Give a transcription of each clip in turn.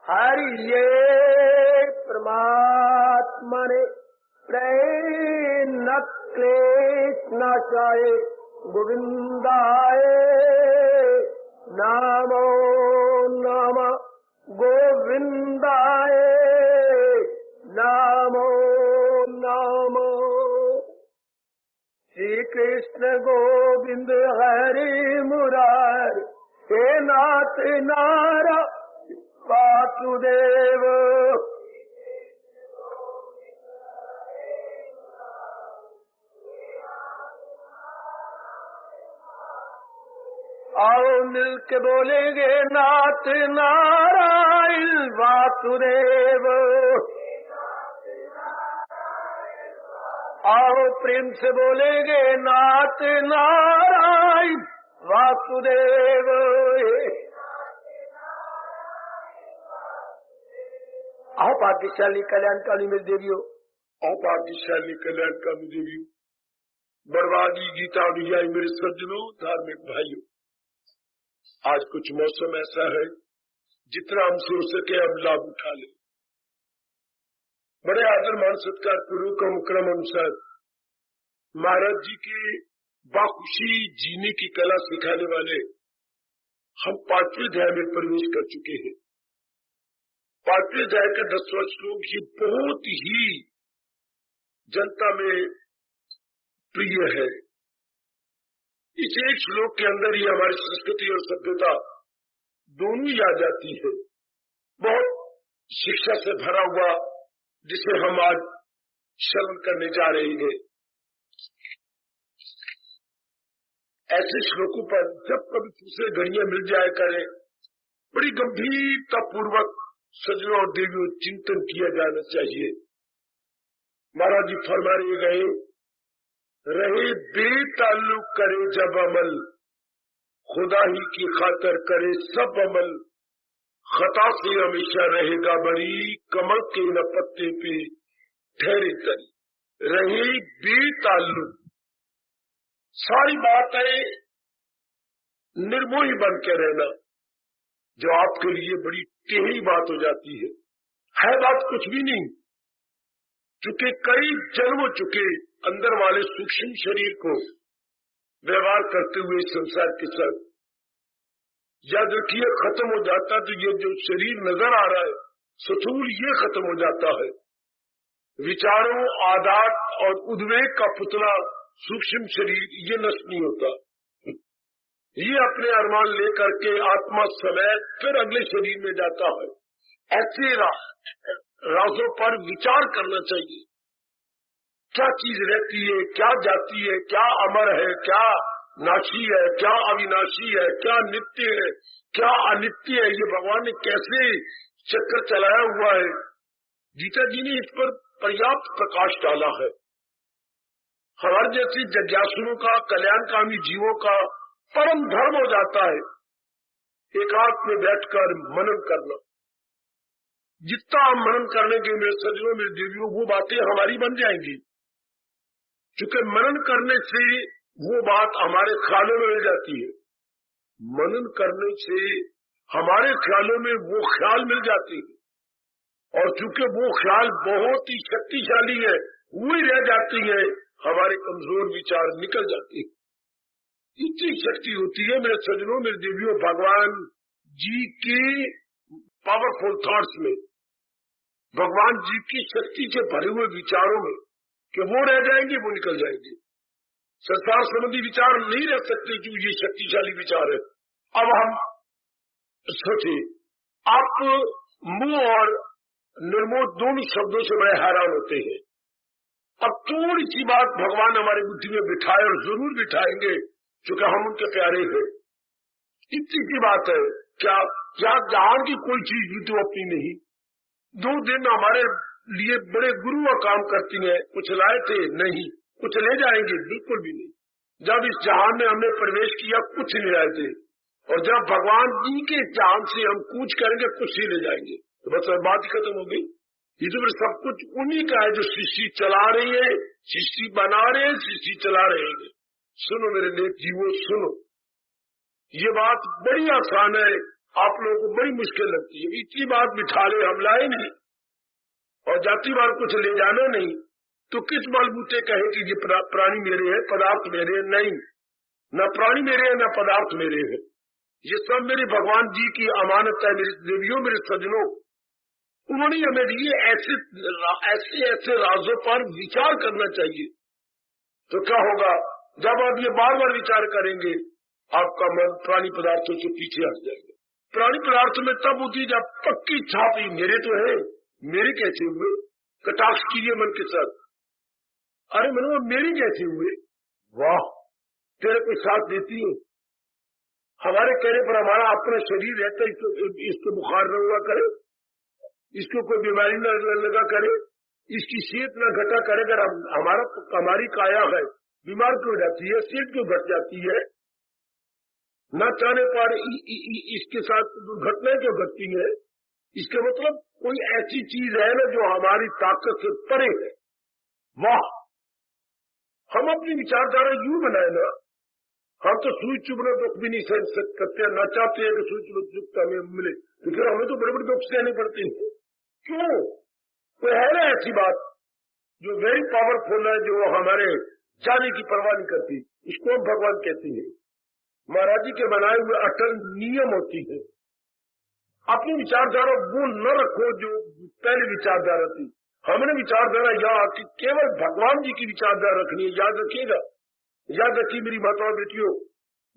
हरि ये परमात्मा ने प्रेम क्लेश नाशाय गोविंदाय नमो नमः गोविंदाय नमो नमः। श्री कृष्ण गोविंद हरि मुरारी हे नाथ नारा वासुदेव। आओ मिल के बोलेंगे नाथ नारायण वासुदेव। आओ प्रेम से बोलेंगे नाथ नारायण वासुदेव। आओ भाग्यशाली कल्याणकामी मेरी देवियों, आओ भाग्यशाली कल्याणकामी देवियों, बरवादी गीता अनुयायी मेरे सज्जनों, धार्मिक भाइयों, आज कुछ मौसम ऐसा है जितना हमसे हो सके हम लाभ उठा लें। बड़े आदर मान सत्कार पूर्वक क्रम अनुसार महाराज जी के बाखुशी जीने की कला सिखाने वाले हम 5वें अध्याय में प्रवेश कर चुके हैं। 5वें अध्याय का 10वां श्लोक ये बहुत ही जनता में प्रिय है। इस एक श्लोक के अंदर ही हमारी संस्कृति और सभ्यता दोनों ही आ जाती है। बहुत शिक्षा से भरा हुआ जिसे हम आज श्रवण करने जा रहे हैं। ऐसे श्लोकों पर जब कभी दूसरे घड़ियां मिल जाया करें, बड़ी गंभीरता पूर्वक सज्जनों और देवियों चिंतन किया जाना चाहिए। महाराज जी फरमा गए, रहे बेताल्लुक करे जब अमल, खुदा ही की खातर करे सब अमल, खता से हमेशा रहेगा बरी, कमल के न पत्ते पे ठहरे तरी। रहे बेताल्लुक, सारी बातें निर्मोही बन के रहना, जो आपके लिए बड़ी टेढ़ी बात हो जाती है बात कुछ भी नहीं। चूंकि कई जन्म हो चुके अंदर वाले सूक्ष्म शरीर को व्यवहार करते हुए संसार के साथ, याद रखिए खत्म हो जाता तो ये जो शरीर नजर आ रहा है स्थूल, ये खत्म हो जाता है। विचारों, आदत और उद्वेग का पुतला सूक्ष्म शरीर ये नष्ट नहीं होता। ये अपने अरमान लेकर के आत्मा समेत फिर अगले शरीर में जाता है। ऐसे राजों पर विचार करना चाहिए। क्या चीज रहती है, क्या जाती है, क्या अमर है, क्या नाशी है, क्या अविनाशी है, क्या नित्य है, क्या अनित्य है, ये भगवान ने कैसे चक्कर चलाया हुआ है। गीता जी ने इस पर पर्याप्त प्रकाश डाला है। हमारे जैसे जिज्ञासुओं का, कल्याणकामी जीवों का परम धर्म हो जाता है एकांत में बैठकर मनन करना। जितना हम मनन करने के मेरे सज्जनों मेरे देवियों, वो बातें हमारी बन जाएंगी। क्योंकि मनन करने से वो बात हमारे ख्यालों में मिल जाती है। मनन करने से हमारे ख्यालों में वो ख्याल मिल जाती है, और चूंकि वो ख्याल बहुत ही शक्तिशाली है, वो ही रह जाती है, हमारे कमजोर विचार निकल जाते हैं। इतनी शक्ति होती है मेरे सज्जनों मेरे देवियों भगवान जी की पावरफुल थॉट्स में, भगवान जी की शक्ति से भरे हुए विचारों में, कि वो रह जाएंगे, वो निकल जाएंगे। संसार संबंधी विचार नहीं रह सकते क्यों, ये शक्तिशाली विचार है। अब हम सोचिए, आप मुंह और निर्मोह दोनों शब्दों से बड़े हैरान होते हैं। अब थोड़ी सी बात भगवान हमारी बुद्धि में बिठाए, और जरूर बिठाएंगे क्योंकि हम उनके प्यारे हैं। इतनी सी बात है, क्या जहां की कोई चीज भी तो अपनी नहीं। 2 दिन हमारे लिए बड़े गुरु का काम करती हैं। कुछ लाए थे नहीं, कुछ ले जाएंगे बिल्कुल भी नहीं। जब इस जहान में हमने प्रवेश किया कुछ नहीं लाए थे, और जब भगवान जी के जहान से हम कूच करेंगे कुछ ही ले जाएंगे, तो बस बात ही खत्म हो गई। ये तो सब कुछ उन्हीं का है जो सृष्टि चला रही है, सृष्टि बना रहे हैं, सृष्टि चला रहे हैं। सुनो मेरे नेक जीवो, सुनो, ये बात बड़ी आसान है। آپ لوگوں کو بڑی مشکل لگتی ہے. اتنی بات بٹھا لے ہم لائے نہیں اور جاتی بار کچھ لے جانا نہیں تو کس بلبوتے کہے کہ یہ پرانی میرے ہے پدارتھ میرے ہے؟ نہیں، نہ پرانی میرے ہے نہ پدارتھ میرے ہے. یہ سب میرے بھگوان جی کی امانت ہے. میری دیویوں، میرے سجنوں، انہوں نے ہمیں دیے. ایسے رازوں پر وچار کرنا چاہیے. تو کیا ہوگا جب آپ یہ بار بار وچار کریں گے آپ کا من پرانی پدارتھوں سے پیچھے ہٹ جائے گا. پرانی پدارتھ میں تب ہوتی جب پکی چھاپی میرے تو ہے، میرے کیسے ہوئے؟ کٹاخ کیجیے من کے ساتھ. ارے منو میری کیسے ہوئے؟ واہ، تیرے کوئی ساتھ دیتی ہے؟ ہمارے کہنے پر ہمارا اپنا شریر رہتا ہے، اس کو بخار نہ ہوا کرے، اس کو کوئی بیماری نہ لگا کرے، اس کی صحت نہ گھٹا کرے. اگر ہماری کایا ہے بیمار کیوں جاتی ہے، صحت کیوں گھٹ جاتی ہے؟ نہ چاہنے پر اس کے ساتھ درگھٹنائیں کیوں گھٹتی ہے؟ اس کا مطلب کوئی ایسی چیز ہے نا جو ہماری طاقت سے پرے ہے. واہ، ہم اپنی وچاردھارا یوں بنائے نا. ہم تو سوئی چبھنا دکھ بھی نہیں سہن سکتے، نہ چاہتے ہیں کہ سوئی چبھنا دکھ ہمیں ملے، کیونکہ ہمیں تو بڑے بڑے دکھ سہنے پڑتے ہیں. کیوں؟ کوئی ہے نا ایسی بات جو ویری پاورفل ہے، جو ہمارے جانے کی پرواہ نہیں کرتی. اس کو ہم بھگوان کہتے ہیں. مہاراج جی کے بنائے ہوئے اٹل نیم ہوتی ہے. اپنی وچاردھارا وہ نہ رکھو جو پہلے وچاردھارا تھی. ہم نے وچاردھارا یاد کہ کیول بھگوان جی کی وچاردھارا رکھنی ہے. یاد رکھیے گا، یاد رکھیے میری ماتاؤں بیٹیوں،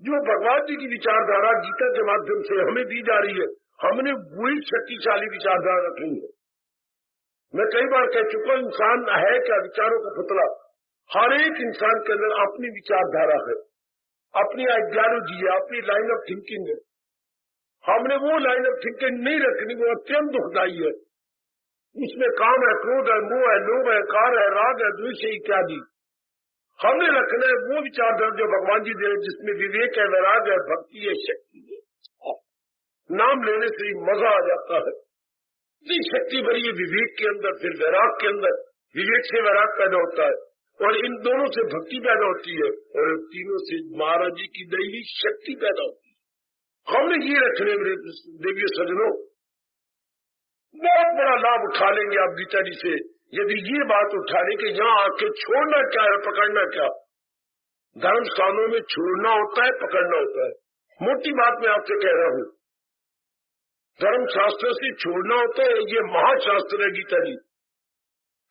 جو بھگوان جی کی وچاردھارا گیتا کے مادھیم سے ہمیں دی جا رہی ہے، ہم نے وہی شکتیشالی وچاردھارا رکھنی ہے. میں کئی بار کہہ چکا ہوں، انسان ہے کیا؟ وچاروں کا پتلا. ہر ایک انسان کے اندر اپنی وچاردھارا ہے، اپنی آئیڈیالوجی ہے، اپنی لائن آف تھنکنگ ہے. ہم نے وہ لائن آف تھنکنگ نہیں رکھنی، وہ اتنت دکھدائی ہے. اس میں کام ہے، کروھ ہے، موہ ہے، لوبھ ہے، کار ہے، راگ ہے، دوش ہے، اتیادی. ہم نے رکھنا ہے وہ وچاردھارا جو بھگوان جی دے، جس میں وویک ہے، ویراگ ہے، بھکتی ہے، شکتی ہے. نام لینے سے ہی مزہ آ جاتا ہے. اتنی شکتی بھری ہے وویک کے اندر، پھر ویراگ کے اندر. وویک سے ویراگ پیدا ہوتا ہے اور ان دونوں سے بھکتی پیدا ہوتی ہے اور ان تینوں سے مہاراج جی کی دینی شکتی پیدا ہوتی ہے. ہم نے یہ رکھنے میرے دیوی سجنوں. بہت بڑا لابھ اٹھا لیں گے آپ گیتا جی سے یدی یہ بات اٹھا لیں کہ یہاں آ کے چھوڑنا کیا ہے، پکڑنا کیا. دھرم ستھانوں میں چھوڑنا ہوتا ہے، پکڑنا ہوتا ہے. موٹی بات میں آپ سے کہہ رہا ہوں، دھرم شاستر سے چھوڑنا ہوتا ہے. یہ مہا شاستر ہے گیتا جی.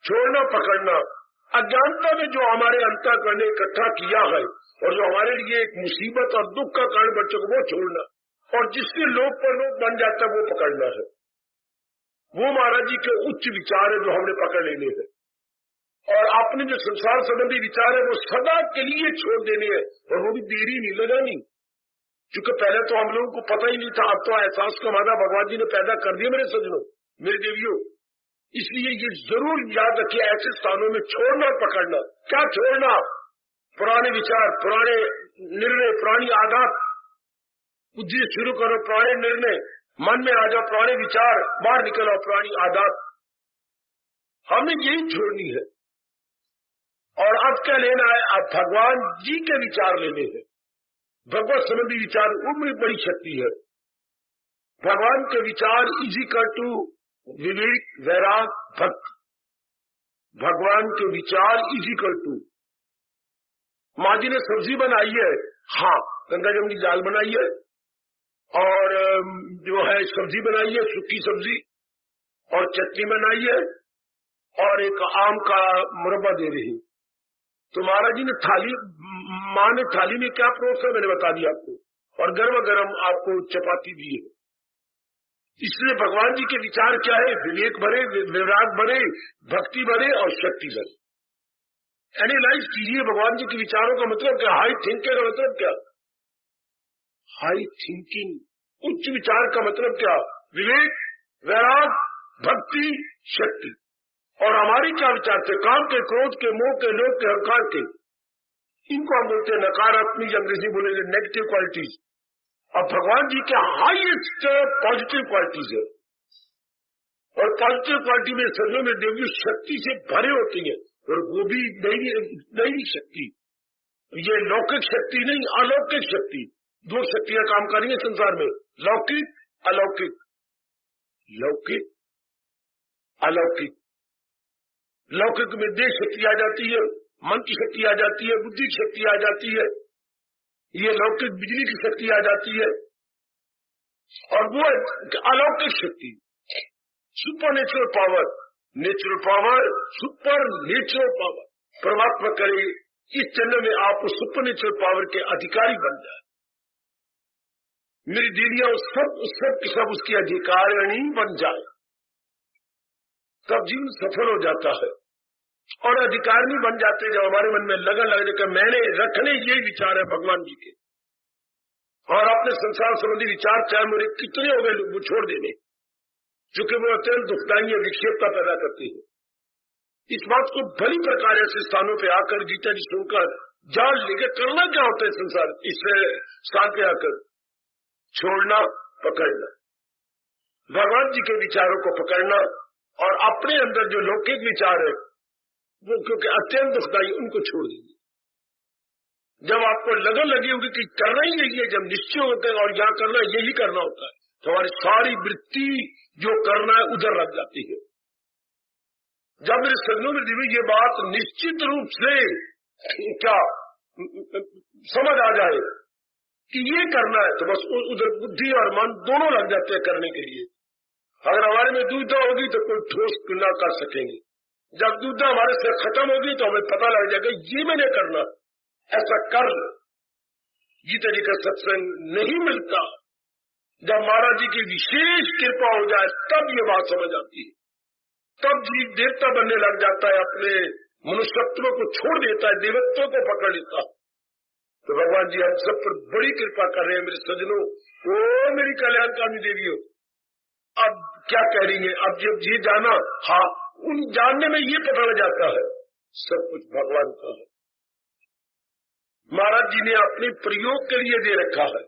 چھوڑنا پکڑنا، اجانتا میں جو ہمارے انتःکرن نے اکٹھا کیا ہے اور جو ہمارے لیے ایک مصیبت اور دکھ کا کارن بن چکا، وہ چھوڑنا. اور جس سے لوگ پر لوگ بن جاتا ہے وہ پکڑنا ہے. وہ مہاراج جی کے اچ وچار ہے جو ہم نے پکڑ لینے ہیں. اور اپنے جو سنسار سبندی وچار ہے وہ سدا کے لیے چھوڑ دینے ہیں، اور وہ بھی دیری نہیں لگانی. چونکہ پہلے تو ہم لوگوں کو پتہ ہی نہیں تھا، اب تو احساس کا مادہ بھگوان جی نے پیدا کر دیا میرے سجنوں، میرے دیویوں. اس لیے یہ ضرور یاد رکھیے، ایسے ستھانوں میں چھوڑنا پکڑنا. کیا چھوڑنا؟ پرانے وچار، پرانے نرنے، پرانی عادات. بدھی شروع کرو، پرانے نرنے من میں آ جاؤ، پرانے وچار باہر نکل آؤ، پرانی عادات. ہم نے یہی چھوڑنی ہے. اور اب کیا لینا ہے؟ اب بھگوان جی کے وچار لینے ہیں. بھگوت سمبندی وچار ان میں بڑی شکتی ہے. بھگوان کے وچار ایزیکل ٹو وویک، ویراگ، بھکتی. بھگوان کے وچار ایزیکل ٹو. ماں جی نے سبزی بنائی ہے، ہاں گنگا جمنی جال بنائی ہے، اور جو ہے سبزی بنائی ہے، سکی سبزی اور چٹنی بنائی ہے، اور ایک آم کا مربع دے رہی. تو مہاراج جی نے تھالی، ماں نے تھالی میں کیا پروسا میں نے بتا دیا آپ کو، اور گرم گرم آپ کو چپاتی دی ہے. اس لیے بھگوان جی کے وچار کیا ہے؟ وویک بھرے، ویراگ بھرے، بھکتی بھرے اور شکتی بھرے. اینالائز کیجیے بھگوان جی کے وچاروں کا مطلب کیا، ہائی تھنکنگ کا مطلب کیا. ہائی تھنکنگ، اچ وچار کا مطلب کیا؟ وویک، ویراگ، بھکتی، شکتی. اور ہماری کیا وچار تھے؟ کام کے، کروھ کے، موہ کے، لوبھ کے، اہنکار کے. ان کو ہم بولتے ہیں نکاراتمک، انگریزی بولیں گے نیگیٹو کوالٹیز. اب بھگوان جی کے ہائیسٹ پازیٹو کوالٹیز ہے، اور پازیٹو کوالٹی میں سجنوں میں دیوی شکتی سے بھرے ہوتی ہیں، اور وہ بھی دینی شکتی. یہ لوکک شکتی نہیں، الوکک شکتی. دو شکتیاں کام کر رہی ہیں سنسار میں، لوکک अलौकिक, लौकिक, अलौकिक। लौकिक में देह शक्ति आ जाती है, मन की शक्ति आ जाती है, बुद्धि की शक्ति आ जाती है, ये लौकिक बिजली की शक्ति आ जाती है। और वो अलौकिक शक्ति, super natural power, natural power, super natural power. परमात्मा करे इस जन्म में आप उस सुपर नेचुरल पावर के अधिकारी बन जाए। मेरी दीदियां सब उसकी अधिकारिणी बन जाए, तब जीवन सफल हो जाता है। और अधिकारिणी बन जाते जब हमारे मन में लगन लग जाए, मैंने रखने ये विचार है भगवान जी के, और अपने संसार संबंधी विचार चाहे मेरे कितने हो गए वो छोड़ देने, चूंकि वो अत्यंत दुखदायी विक्षेपता पैदा करती है। इस बात को भली प्रकार ऐसे स्थानों पे आकर गीता जी सुनकर जान लेकर करना क्या होता है संसार, इससे स्थान पे आकर छोड़ना, पकड़ना, भगवान जी के विचारों को पकड़ना, और अपने अंदर जो लौकिक विचार है वो क्योंकि अत्यंत दुखदायी, उनको छोड़ दीजिए। जब आपको लगन लगी होगी कि करना ही यही है, जब निश्चय होता है और यहाँ करना यही करना होता है, तो हमारी सारी वृत्ति जो करना है उधर लग जाती है। जब मेरे सज्जनों में दिव्य ये बात निश्चित रूप से क्या समझ आ जाए कि ये करना है, तो बस उधर बुद्धि और मन दोनों लग जाते हैं करने के लिए। अगर हमारे में दुविधा होगी तो कोई ठोस न कर सकेंगे। जब दुविधा हमारे से खत्म होगी तो हमें पता लग जाएगा ये मैंने करना, ऐसा कर लो। गीता जी का सत्संग नहीं मिलता, जब महाराज जी की विशेष कृपा हो जाए तब ये बात समझ आती है। तब जीव देवता बनने लग जाता है, अपने मनुष्यत्व को छोड़ देता है, देवत्व को पकड़ लेता है। तो भगवान जी हम सब पर बड़ी कृपा कर रहे हैं मेरे सज्जनों। ओ मेरी कल्याणकामी देवियों, अब क्या कह रही है? अब जब ये जाना, हाँ, उन जानने में ये पता लग जाता है सब कुछ भगवान का है। महाराज जी ने अपने प्रयोग के लिए दे रखा है।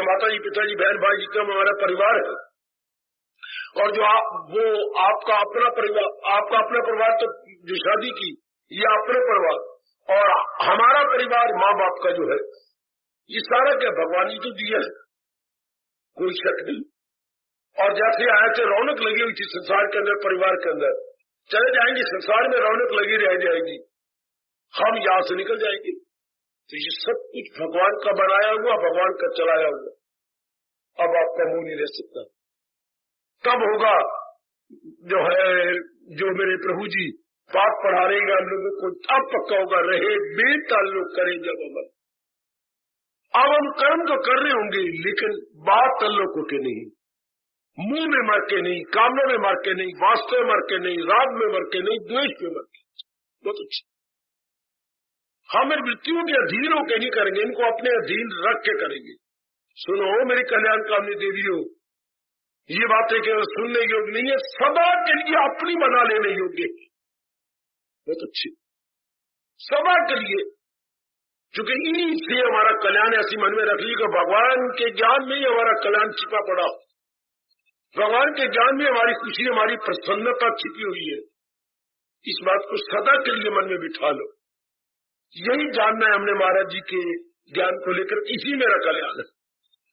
माता जी, पिताजी, बहन भाई जितना हमारा परिवार है, और जो आपका अपना परिवार तो जो शादी की, ये अपने परिवार, और हमारा परिवार माँ बाप का जो है, ये सारा क्या भगवान ही तो दिया है, कोई शक नहीं। और जैसे आए थे रौनक लगी हुई थी संसार के अंदर, परिवार के अंदर, चले जाएंगे, संसार में रौनक लगी रह जाएगी, हम यहां से निकल जाएंगे। तो ये सब कुछ भगवान का बनाया हुआ, भगवान का चलाया हुआ, अब आपका मुंह नहीं रह सकता। तब होगा जो है, जो मेरे प्रभु जी पाठ पढ़ा रहेगा हम लोगों को, तब पक्का होगा, रहे बेताल्लुक करें जब अमल। अब हम कर्म तो कर रहे होंगे, लेकिन बात ताल्लुक के नहीं, मुंह में मर के नहीं, कामों में मर के नहीं, वास्तव में मर के नहीं, राग में मर के नहीं, द्वेष में मर के। बहुत अच्छी, हम इन वृत्तियों के अधीन होकर नहीं करेंगे, इनको अपने अधीन रख के करेंगे। सुनो मेरी कल्याणकामी देवियों, ये बातें केवल सुनने योग्य नहीं है, सदा के लिए अपनी बना लेने योग्य है। बहुत अच्छी, सदा के लिए, क्योंकि इन्हीं से हमारा कल्याण ऐसी मन में रख ली कि भगवान के ज्ञान में ही हमारा कल्याण छिपा पड़ा, भगवान के ज्ञान में हमारी खुशी, हमारी प्रसन्नता छिपी हुई है। इस बात को सदा के लिए मन में बिठा लो। यही जानना है हमने महाराज जी के ज्ञान को लेकर, इसी मेरा कल्याण है,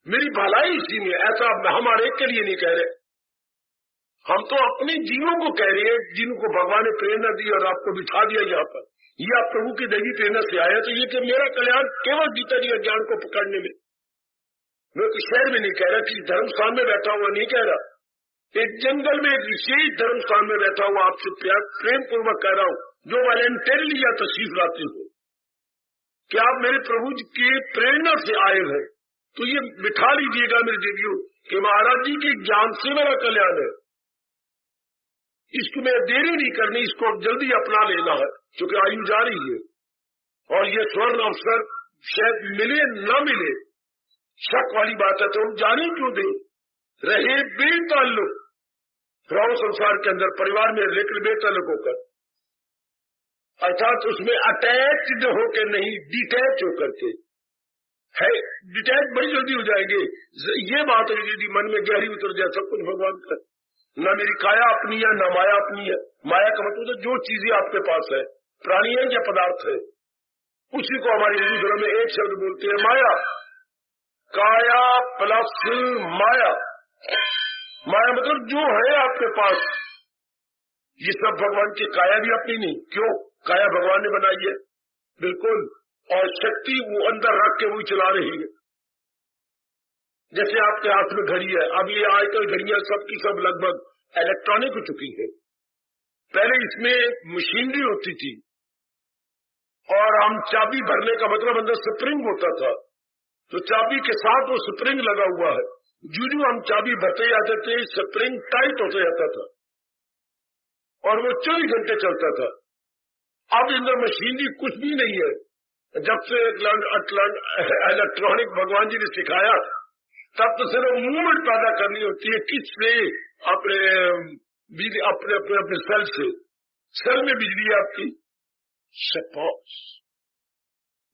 मेरी भलाई इसी में। ऐसा हमारे के लिए नहीं कह रहे, हम तो अपने जीवों को कह रहे हैं, जिनको भगवान ने प्रेरणा दी और आपको बिठा दिया यहाँ पर। ये आप प्रभु की दैवी प्रेरणा से आया, तो ये कि मेरा कल्याण केवल गीता जी का ज्ञान को पकड़ने में। मैं कुछ शहर में नहीं कह रहा, कि धर्म स्थान में बैठा हुआ नहीं कह रहा, एक जंगल में एक विशेष धर्म स्थान में बैठा हुआ आपसे प्रेम पूर्वक कह रहा हूँ, जो वॉलंटरली या तशरीफ लाते हो कि आप मेरे प्रभु जी की प्रेरणा से आए हैं, तो ये बिठा लीजिएगा मेरे देवियों कि महाराज जी के ज्ञान से मेरा कल्याण है। इसको मैं देरी नहीं करनी, इसको जल्दी अपना लेना है, क्योंकि आयु जा रही है और ये स्वर्ण अवसर शायद मिले न मिले, शक वाली बात है। तो हम जाने क्यों दें, रहे बेताल्लुक, रहो संसार के अंदर परिवार में, लेकर बेताल्लुक होकर, अर्थात उसमें अटैच्ड होकर नहीं, डिटैच होकर के है। डिटैच बड़ी जल्दी हो जाएंगे, ये बात है यदि मन में गहरी उतर जाए, सब कुछ भगवान का, न मेरी काया अपनी है न माया अपनी है। माया का मतलब तो जो चीजें आपके पास है, प्राणी है या पदार्थ है, उसी को हमारे हिंदू धर्म में एक शब्द बोलते हैं, माया। काया प्लस माया, माया मतलब जो है आपके पास, ये सब भगवान की काया भी अपनी नहीं। क्यों? काया भगवान ने बनाई है, बिल्कुल, और शक्ति वो अंदर रख के वही चला रही है। जैसे आपके हाथ में घड़ी है, अब ये आजकल घड़ियां सबकी सब लगभग इलेक्ट्रॉनिक हो चुकी है। पहले इसमें मशीनरी होती थी और हम चाबी भरने का मतलब अंदर स्प्रिंग होता था, तो चाबी के साथ वो स्प्रिंग लगा हुआ है, जो हम चाबी भरते जाते थे स्प्रिंग टाइट होता जाता था और वो 24 घंटे चलता था। अब अंदर मशीनरी कुछ भी नहीं है। जब से इलेक्ट्रॉनिक भगवान जी ने सिखाया, तब तो सिर्फ मूवमेंट पैदा करनी होती है। किससे? अपने अपने अपने अपने सेल से। सेल में बिजली है आपकी, सपोज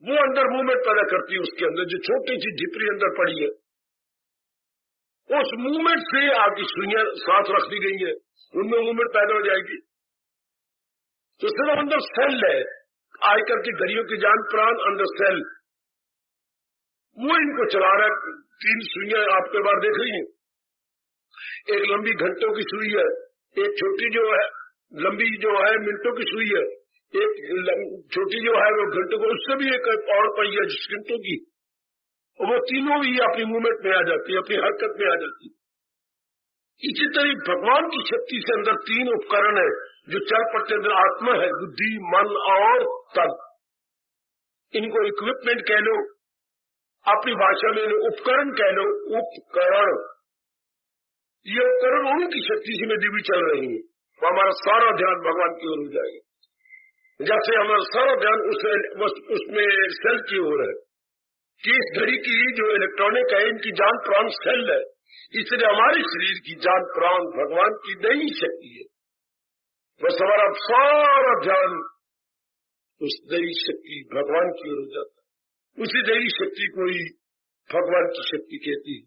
वो अंदर मूवमेंट पैदा करती है। उसके अंदर जो छोटी सी ढिपरी अंदर पड़ी है, उस मूवमेंट से आपकी सुइयां साथ रख दी गई है, उनमें मूवमेंट पैदा हो जाएगी। तो सिर्फ अंदर सेल है। आजकल की घड़ियों की जान प्राण अंदर सेल, वो इनको चला रहा है। 3 सुइयां आपके बार देख रही हैं, एक लंबी घंटों की सुई है, एक छोटी जो है लंबी जो है मिनटों की सुई है, एक छोटी जो है वो घंटों को, उससे भी एक और पई है 10 घंटों की। वो तीनों भी अपनी मूवमेंट में आ जाती है, अपनी हरकत में आ जाती है। इसी तरह भगवान की शक्ति से अंदर 3 उपकरण है जो चल पड़ते हैं। आत्मा है, बुद्धि, मन और तन। इनको इक्विपमेंट कह लो, अपनी भाषा में उपकरण कह लो। उपकरण, ये उपकरण उनकी शक्ति से नदी भी चल रही है, तो हमारा सारा ध्यान भगवान की ओर हो जाएगा। जैसे हमारा सारा ध्यान उसमें सेल की ओर है कि इस घड़ी की जो इलेक्ट्रॉनिक है, इनकी जान प्राण सेल है, इसलिए हमारे शरीर की जान प्राण भगवान की नई शक्ति है। बस हमारा सारा ध्यान उस नई शक्ति भगवान की ओर हो जाता है। उसी नई शक्ति को ही भगवान की शक्ति कहती है,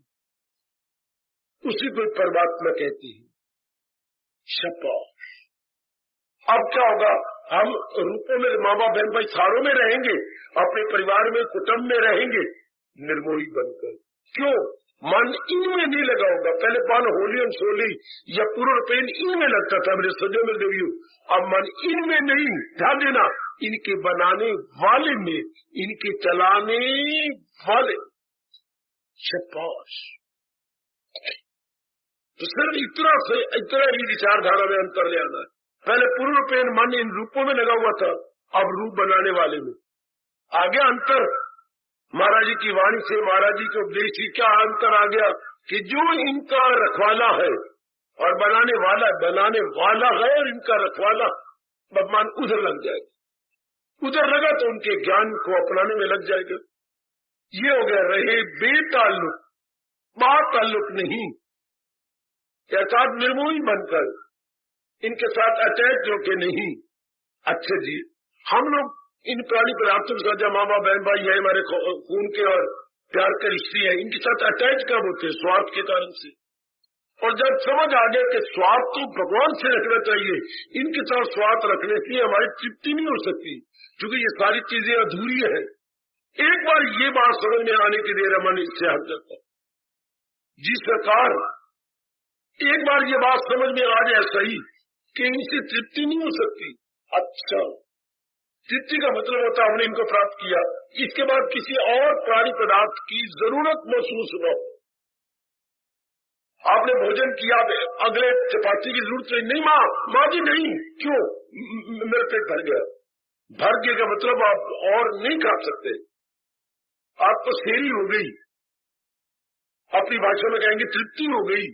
उसी को परमात्मा कहती है। शाबाश। अब क्या होगा? हम रूपों में माँ बाप बहन भाई सारों में रहेंगे, अपने परिवार में कुटुंब में रहेंगे निर्मोही बनकर। क्यों? मन इनमें नहीं लगा होगा। पहले पान होली और सोली या पूर्व पेन इनमें लगता था मेरे सजो में देवियों, अब मन इनमें नहीं। ध्यान देना, इनके बनाने वाले में, इनके चलाने वाले। शाबाश। तो सिर्फ इतना ही विचारधारा में अंतर ले आना है। पहले पूर्व पेन मन इन रूपों में लगा हुआ था, अब रूप बनाने वाले में आ गया अंतर। महाराज जी की वाणी से, महाराज जी के उपदेश से क्या अंतर आ गया कि जो इनका रखवाला है और बनाने वाला है और इनका रखवाला, भगवान उधर लग जाएगा। उधर लगा तो उनके ज्ञान को अपनाने में लग जाएगा। ये हो गया रहे बेताल्लुक, बाताल्लुक नहीं, अर्थात निर्मोही बनकर इनके साथ अटैच होके नहीं। अच्छे जी, हम लोग इन प्राणी पदार्थों के साथ, जब माँ बाप बहन भाई है, हमारे खून के और प्यार के रिश्ते हैं, इनके साथ अटैच कब होते हैं? स्वार्थ के कारण से। और जब समझ आ गया कि स्वार्थ तो भगवान से रखना चाहिए, इनके साथ स्वार्थ रखने से हमारी तृप्ति नहीं हो सकती, क्योंकि ये सारी चीजें अधूरी है। एक बार ये बात समझ में आने की देर मन इससे हट जाता जी सरकार। एक बार ये बात समझ में आ जाए सही कि इनसे तृप्ति नहीं हो सकती। अच्छा, तृप्ति का मतलब होता है हमने इनको प्राप्त किया, इसके बाद किसी और प्राणी पदार्थ की जरूरत महसूस न हो। आपने भोजन किया, अगले चपाती की जरूरत नहीं, माँ जी नहीं। क्यों? मेरा पेट भर गया। भर गया का मतलब आप और नहीं खा सकते, आपको सेरी हो गई, अपनी भाषा में कहेंगे तृप्ति हो गई।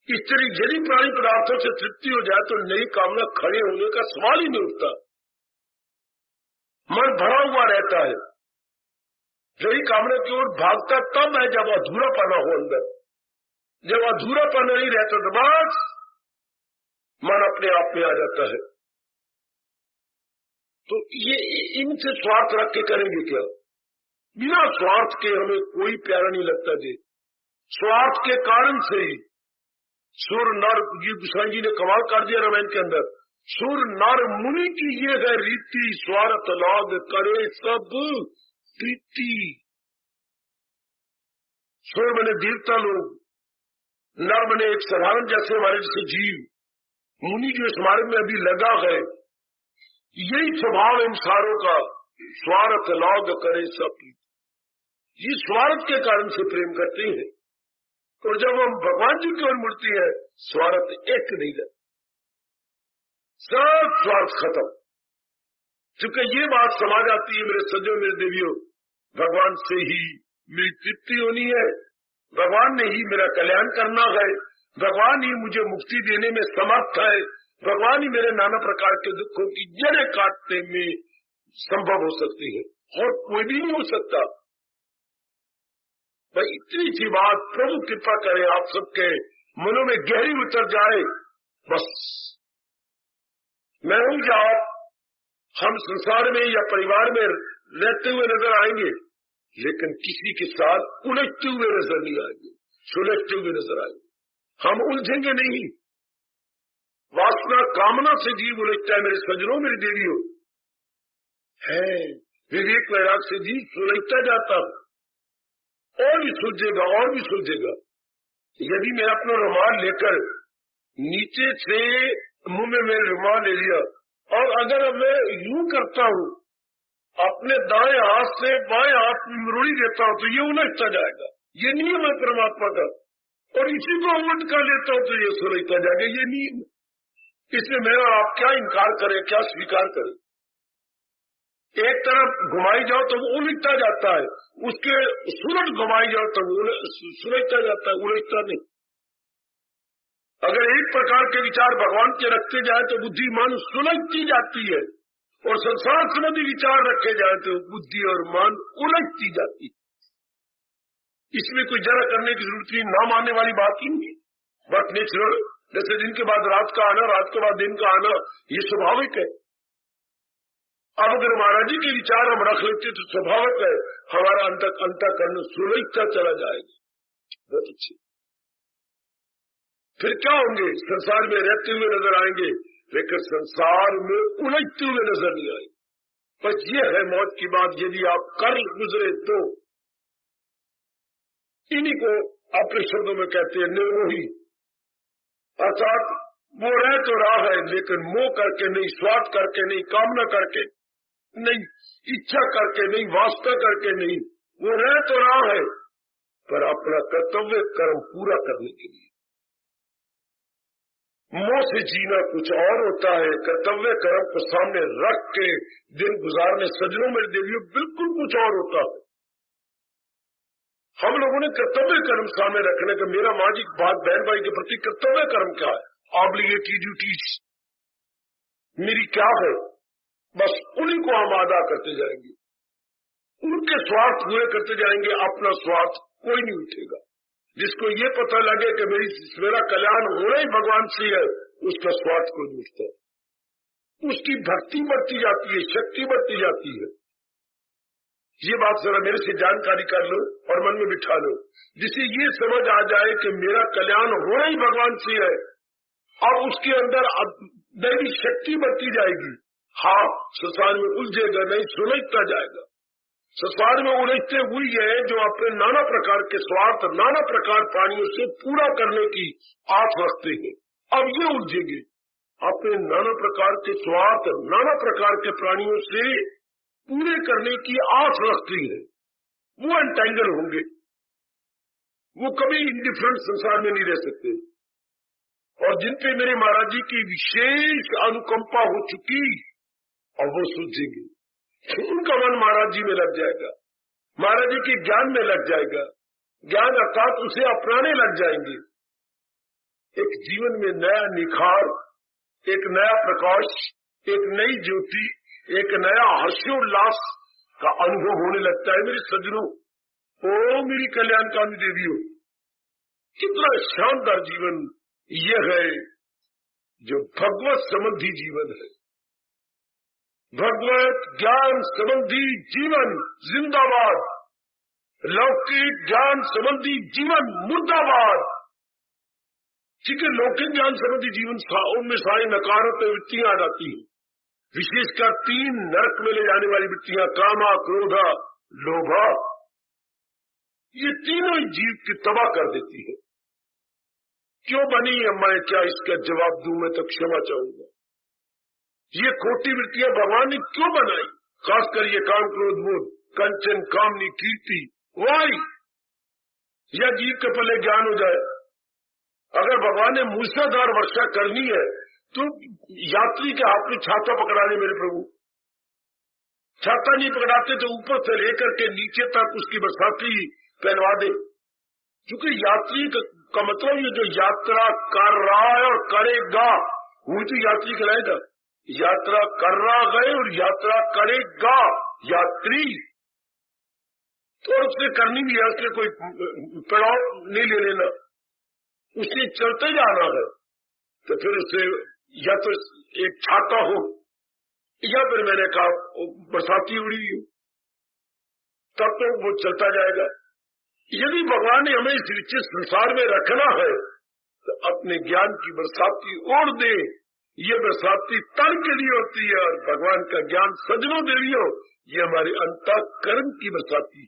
इस तरह यदि प्राणी पदार्थों से तृप्ति हो जाए तो नई कामना खड़े होने का सवाल ही नहीं उठता। मन भरा हुआ रहता है, नई कामना की ओर भागता तब है जब अधूरा पना हो अंदर। जब अधूरा पना नहीं रहता तो बस मन अपने आप में आ जाता है। तो ये इनसे स्वार्थ रख के करेंगे क्या? बिना स्वार्थ के हमें कोई प्यारा नहीं लगता जी। स्वार्थ के कारण से ही सुर नर, जी गोसाई जी ने कमाल कर दिया रामायण के अंदर, सुर नर मुनि की ये है रीति, स्वार्थ लाग करे सब प्रीति। सुर मैंने देवता लोग, नर बने एक साधारण जैसे हमारे जैसे जीव, मुनि जो इस मार्ग में अभी लगा है, यही स्वभाव इन सारों का, स्वार्थ लौग करे सब। ये स्वार्थ के कारण से प्रेम करते हैं, और जब हम भगवान जी की ओर मुड़ती है, स्वार्थ एक नहीं रहता, सब स्वार्थ खत्म। क्योंकि ये बात समझ आती है मेरे सज्जनों, मेरे देवियों, भगवान से ही मेरी तृप्ति होनी है, भगवान ने ही मेरा कल्याण करना है, भगवान ही मुझे मुक्ति देने में समर्थ है, भगवान ही मेरे नाना प्रकार के दुखों की जड़ें काटने में संभव हो सकती है, और कोई भी नहीं हो सकता। भाई इतनी सी बात प्रभु कृपा करे आप सबके मनों में गहरी उतर जाए। बस मैं हूं या आप, हम संसार में या परिवार में रहते हुए नजर आएंगे, लेकिन किसी के साथ उलझते हुए नजर नहीं आएंगे, सुलझते हुए नजर आएंगे। हम उलझेंगे नहीं। वासना कामना से जीव उलझता है मेरे सज्जनों, मेरी देवियों, है विवेक वैराग से जीव सुलझता जाता है, और भी सुलझेगा और भी सुलझेगा। यदि मैं अपना रुमाल लेकर नीचे से मुंह में मेरे रुमाल ले लिया, और अगर मैं यूं करता हूं, अपने दाएं हाथ से बाएं हाथ में मुरली देता हूं, तो ये उलझता जाएगा। ये नियम है परमात्मा का, और इसी को उलट कर लेता हूं तो ये सुलझता जाएगा। ये नियम, इसमें मेरा आप क्या इनकार करें, क्या स्वीकार करें। एक तरफ घुमाई जाओ तो वो उलझता जाता है, उसके सुलट घुमाई जाओ तो वो सुलझता जाता है, उलझता नहीं। अगर एक प्रकार के विचार भगवान के रखते जाए तो बुद्धि मन सुलझती जाती है, और संसार संबंधी विचार रखे जाए तो बुद्धि और मन उलझती जाती। इसमें कोई जरा करने की जरूरत नहीं, ना मानने वाली बात ही नहीं। बट नेचुरल, जैसे दिन के बाद रात का आना, रात के बाद दिन का आना, ये स्वाभाविक है। अब अगर महाराज जी के विचार हम रख लेते तो स्वाभाविक है हमारा अंतःकरण सुलझता चला जाएगा। बहुत अच्छी। फिर क्या होंगे? संसार में रहते हुए नजर आएंगे, लेकिन संसार में उलझते हुए नजर नहीं आएंगे। बस ये है मौत की बात। यदि आप कर गुजरे तो इन्हीं को अपने शब्दों में कहते हैं निर्मोही, अर्थात वो रह तो रहा है, लेकिन मोह करके नहीं, स्वार्थ करके नहीं, कामना करके नहीं, इच्छा करके नहीं, वास्ता करके नहीं, वो रह तो रहा है पर अपना कर्तव्य कर्म पूरा करने के लिए। मोह से जीना कुछ और होता है, कर्तव्य कर्म को सामने रख के दिन गुजारने सजनों में देवियों बिल्कुल कुछ और होता है। हम लोगों ने कर्तव्य कर्म सामने रखने का, मेरा माजिक बात बहन भाई के प्रति कर्तव्य कर्म क्या है, ऑब्लिगेटरी ड्यूटीज मेरी क्या है, बस उन्हीं को हम अदा करते जाएंगे, उनके स्वार्थ पूरे करते जाएंगे। अपना स्वार्थ कोई नहीं उठेगा। जिसको ये पता लगे कि मेरा कल्याण होना ही भगवान से है, उसका स्वार्थ कोई नहीं उठता। उसकी भक्ति बढ़ती जाती है, शक्ति बढ़ती जाती है। ये बात जरा मेरे से जानकारी कर लो और मन में बिठा लो, जिसे ये समझ आ जाए कि मेरा कल्याण होना ही भगवान से है। अब उसके अंदर दैवी शक्ति बढ़ती जाएगी। हाँ, संसार में उलझेगा नहीं, सुलझता जाएगा। संसार में उलझते हुई है जो अपने नाना प्रकार के स्वार्थ, नाना प्रकार प्राणियों से पूरा करने की आस रखते हैं। अब ये उलझेंगे, अपने नाना प्रकार के स्वार्थ, नाना प्रकार के प्राणियों से पूरे करने की आस रखती है, वो एंटेंगल होंगे। वो कभी इंडिफरेंट संसार में नहीं रह सकते। और जिन पे मेरे महाराज जी की विशेष अनुकंपा हो चुकी, और वो सूझेंगे, उनका मन महाराज जी में लग जाएगा, महाराज जी के ज्ञान में लग जाएगा, ज्ञान अर्थात उसे अपनाने लग जाएंगे। एक जीवन में नया निखार, एक नया प्रकाश, एक नई ज्योति, एक नया हर्षोल्लास का अनुभव होने लगता है। मेरे सज्जनों, ओ मेरी कल्याणकामी देवियों, कितना शानदार जीवन यह है जो भगवत संबंधी जीवन है। भगवत ज्ञान संबंधी जीवन जिंदाबाद, लौकिक ज्ञान संबंधी जीवन मुर्दाबाद। ठीक है, लौकिक ज्ञान संबंधी जीवन उनमें सारी नकारात्मक वृत्तियां आ जाती हैं, विशेषकर 3 नरक में ले जाने वाली वृत्तियां, कामा, क्रोधा, लोभा। ये तीनों जीव की तबाह कर देती है। क्यों बनी है, मैं क्या इसका जवाब दूं, मैं तो क्षमा चाहूंगा। ये खोटी वृत्तियां भगवान ने क्यों बनाई, खासकर ये काम, क्रोध, मोह, कंचन, कामनी, कीर्ति, वाई, या जीव के पहले ज्ञान हो जाए। अगर भगवान ने मूसलाधार वर्षा करनी है तो यात्री के हाथ में छाता पकड़ाने, मेरे प्रभु छाता नहीं पकड़ाते तो ऊपर से लेकर के नीचे तक उसकी बरसाती पहनवा दे। क्योंकि यात्री का मतलब ये जो यात्रा कर रहा है और करेगा वही तो यात्री कहलाएगा। यात्रा कर रहा है और यात्रा करेगा यात्री, तो उसने करनी भी है, उसने कोई पड़ाव नहीं ले लेना, उसने चलते जाना है। तो फिर उससे या तो एक छाता हो या फिर मैंने कहा बरसाती उड़ी हो, तब तो वो चलता जाएगा। यदि भगवान ने हमें इस विचित्र संसार में रखना है तो अपने ज्ञान की बरसाती ओढ़ दे। ये बरसाती तन के लिए होती है और भगवान का ज्ञान सजनों दे लियो, ये हमारे अंतःकरण की बरसाती।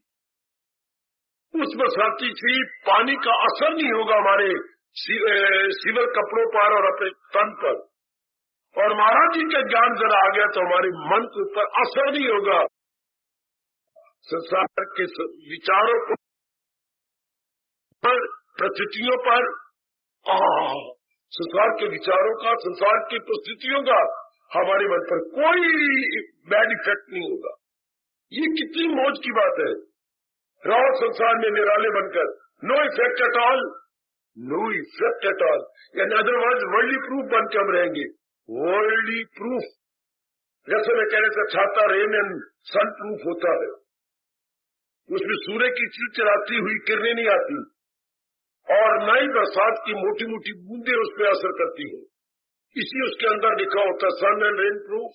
उस बरसाती से पानी का असर नहीं होगा हमारे सिविल कपड़ों पर और अपने तन पर, और महाराज जी का ज्ञान जरा आ गया तो हमारे मन के ऊपर असर नहीं होगा। संसार के विचारों पर, परिस्थितियों पर, संसार के विचारों का, संसार की परिस्थितियों का हमारे मन पर कोई बैड इफेक्ट नहीं होगा। ये कितनी मौज की बात है। रहो संसार में निराले बनकर, no effect at all, no effect at all, यानी अदरवाइज वर्ल्डली प्रूफ बन के हम रहेंगे। वर्ल्डली प्रूफ, जैसे मैं कह रहे थे छाता रेन एंड सन प्रूफ होता है, उसमें सूर्य की चिलचिलाती हुई किरणें नहीं आती और न ही बरसात की मोटी मोटी बूंदें उस पर असर करती हैं। इसी उसके अंदर लिखा होता है सन एंड रेन प्रूफ।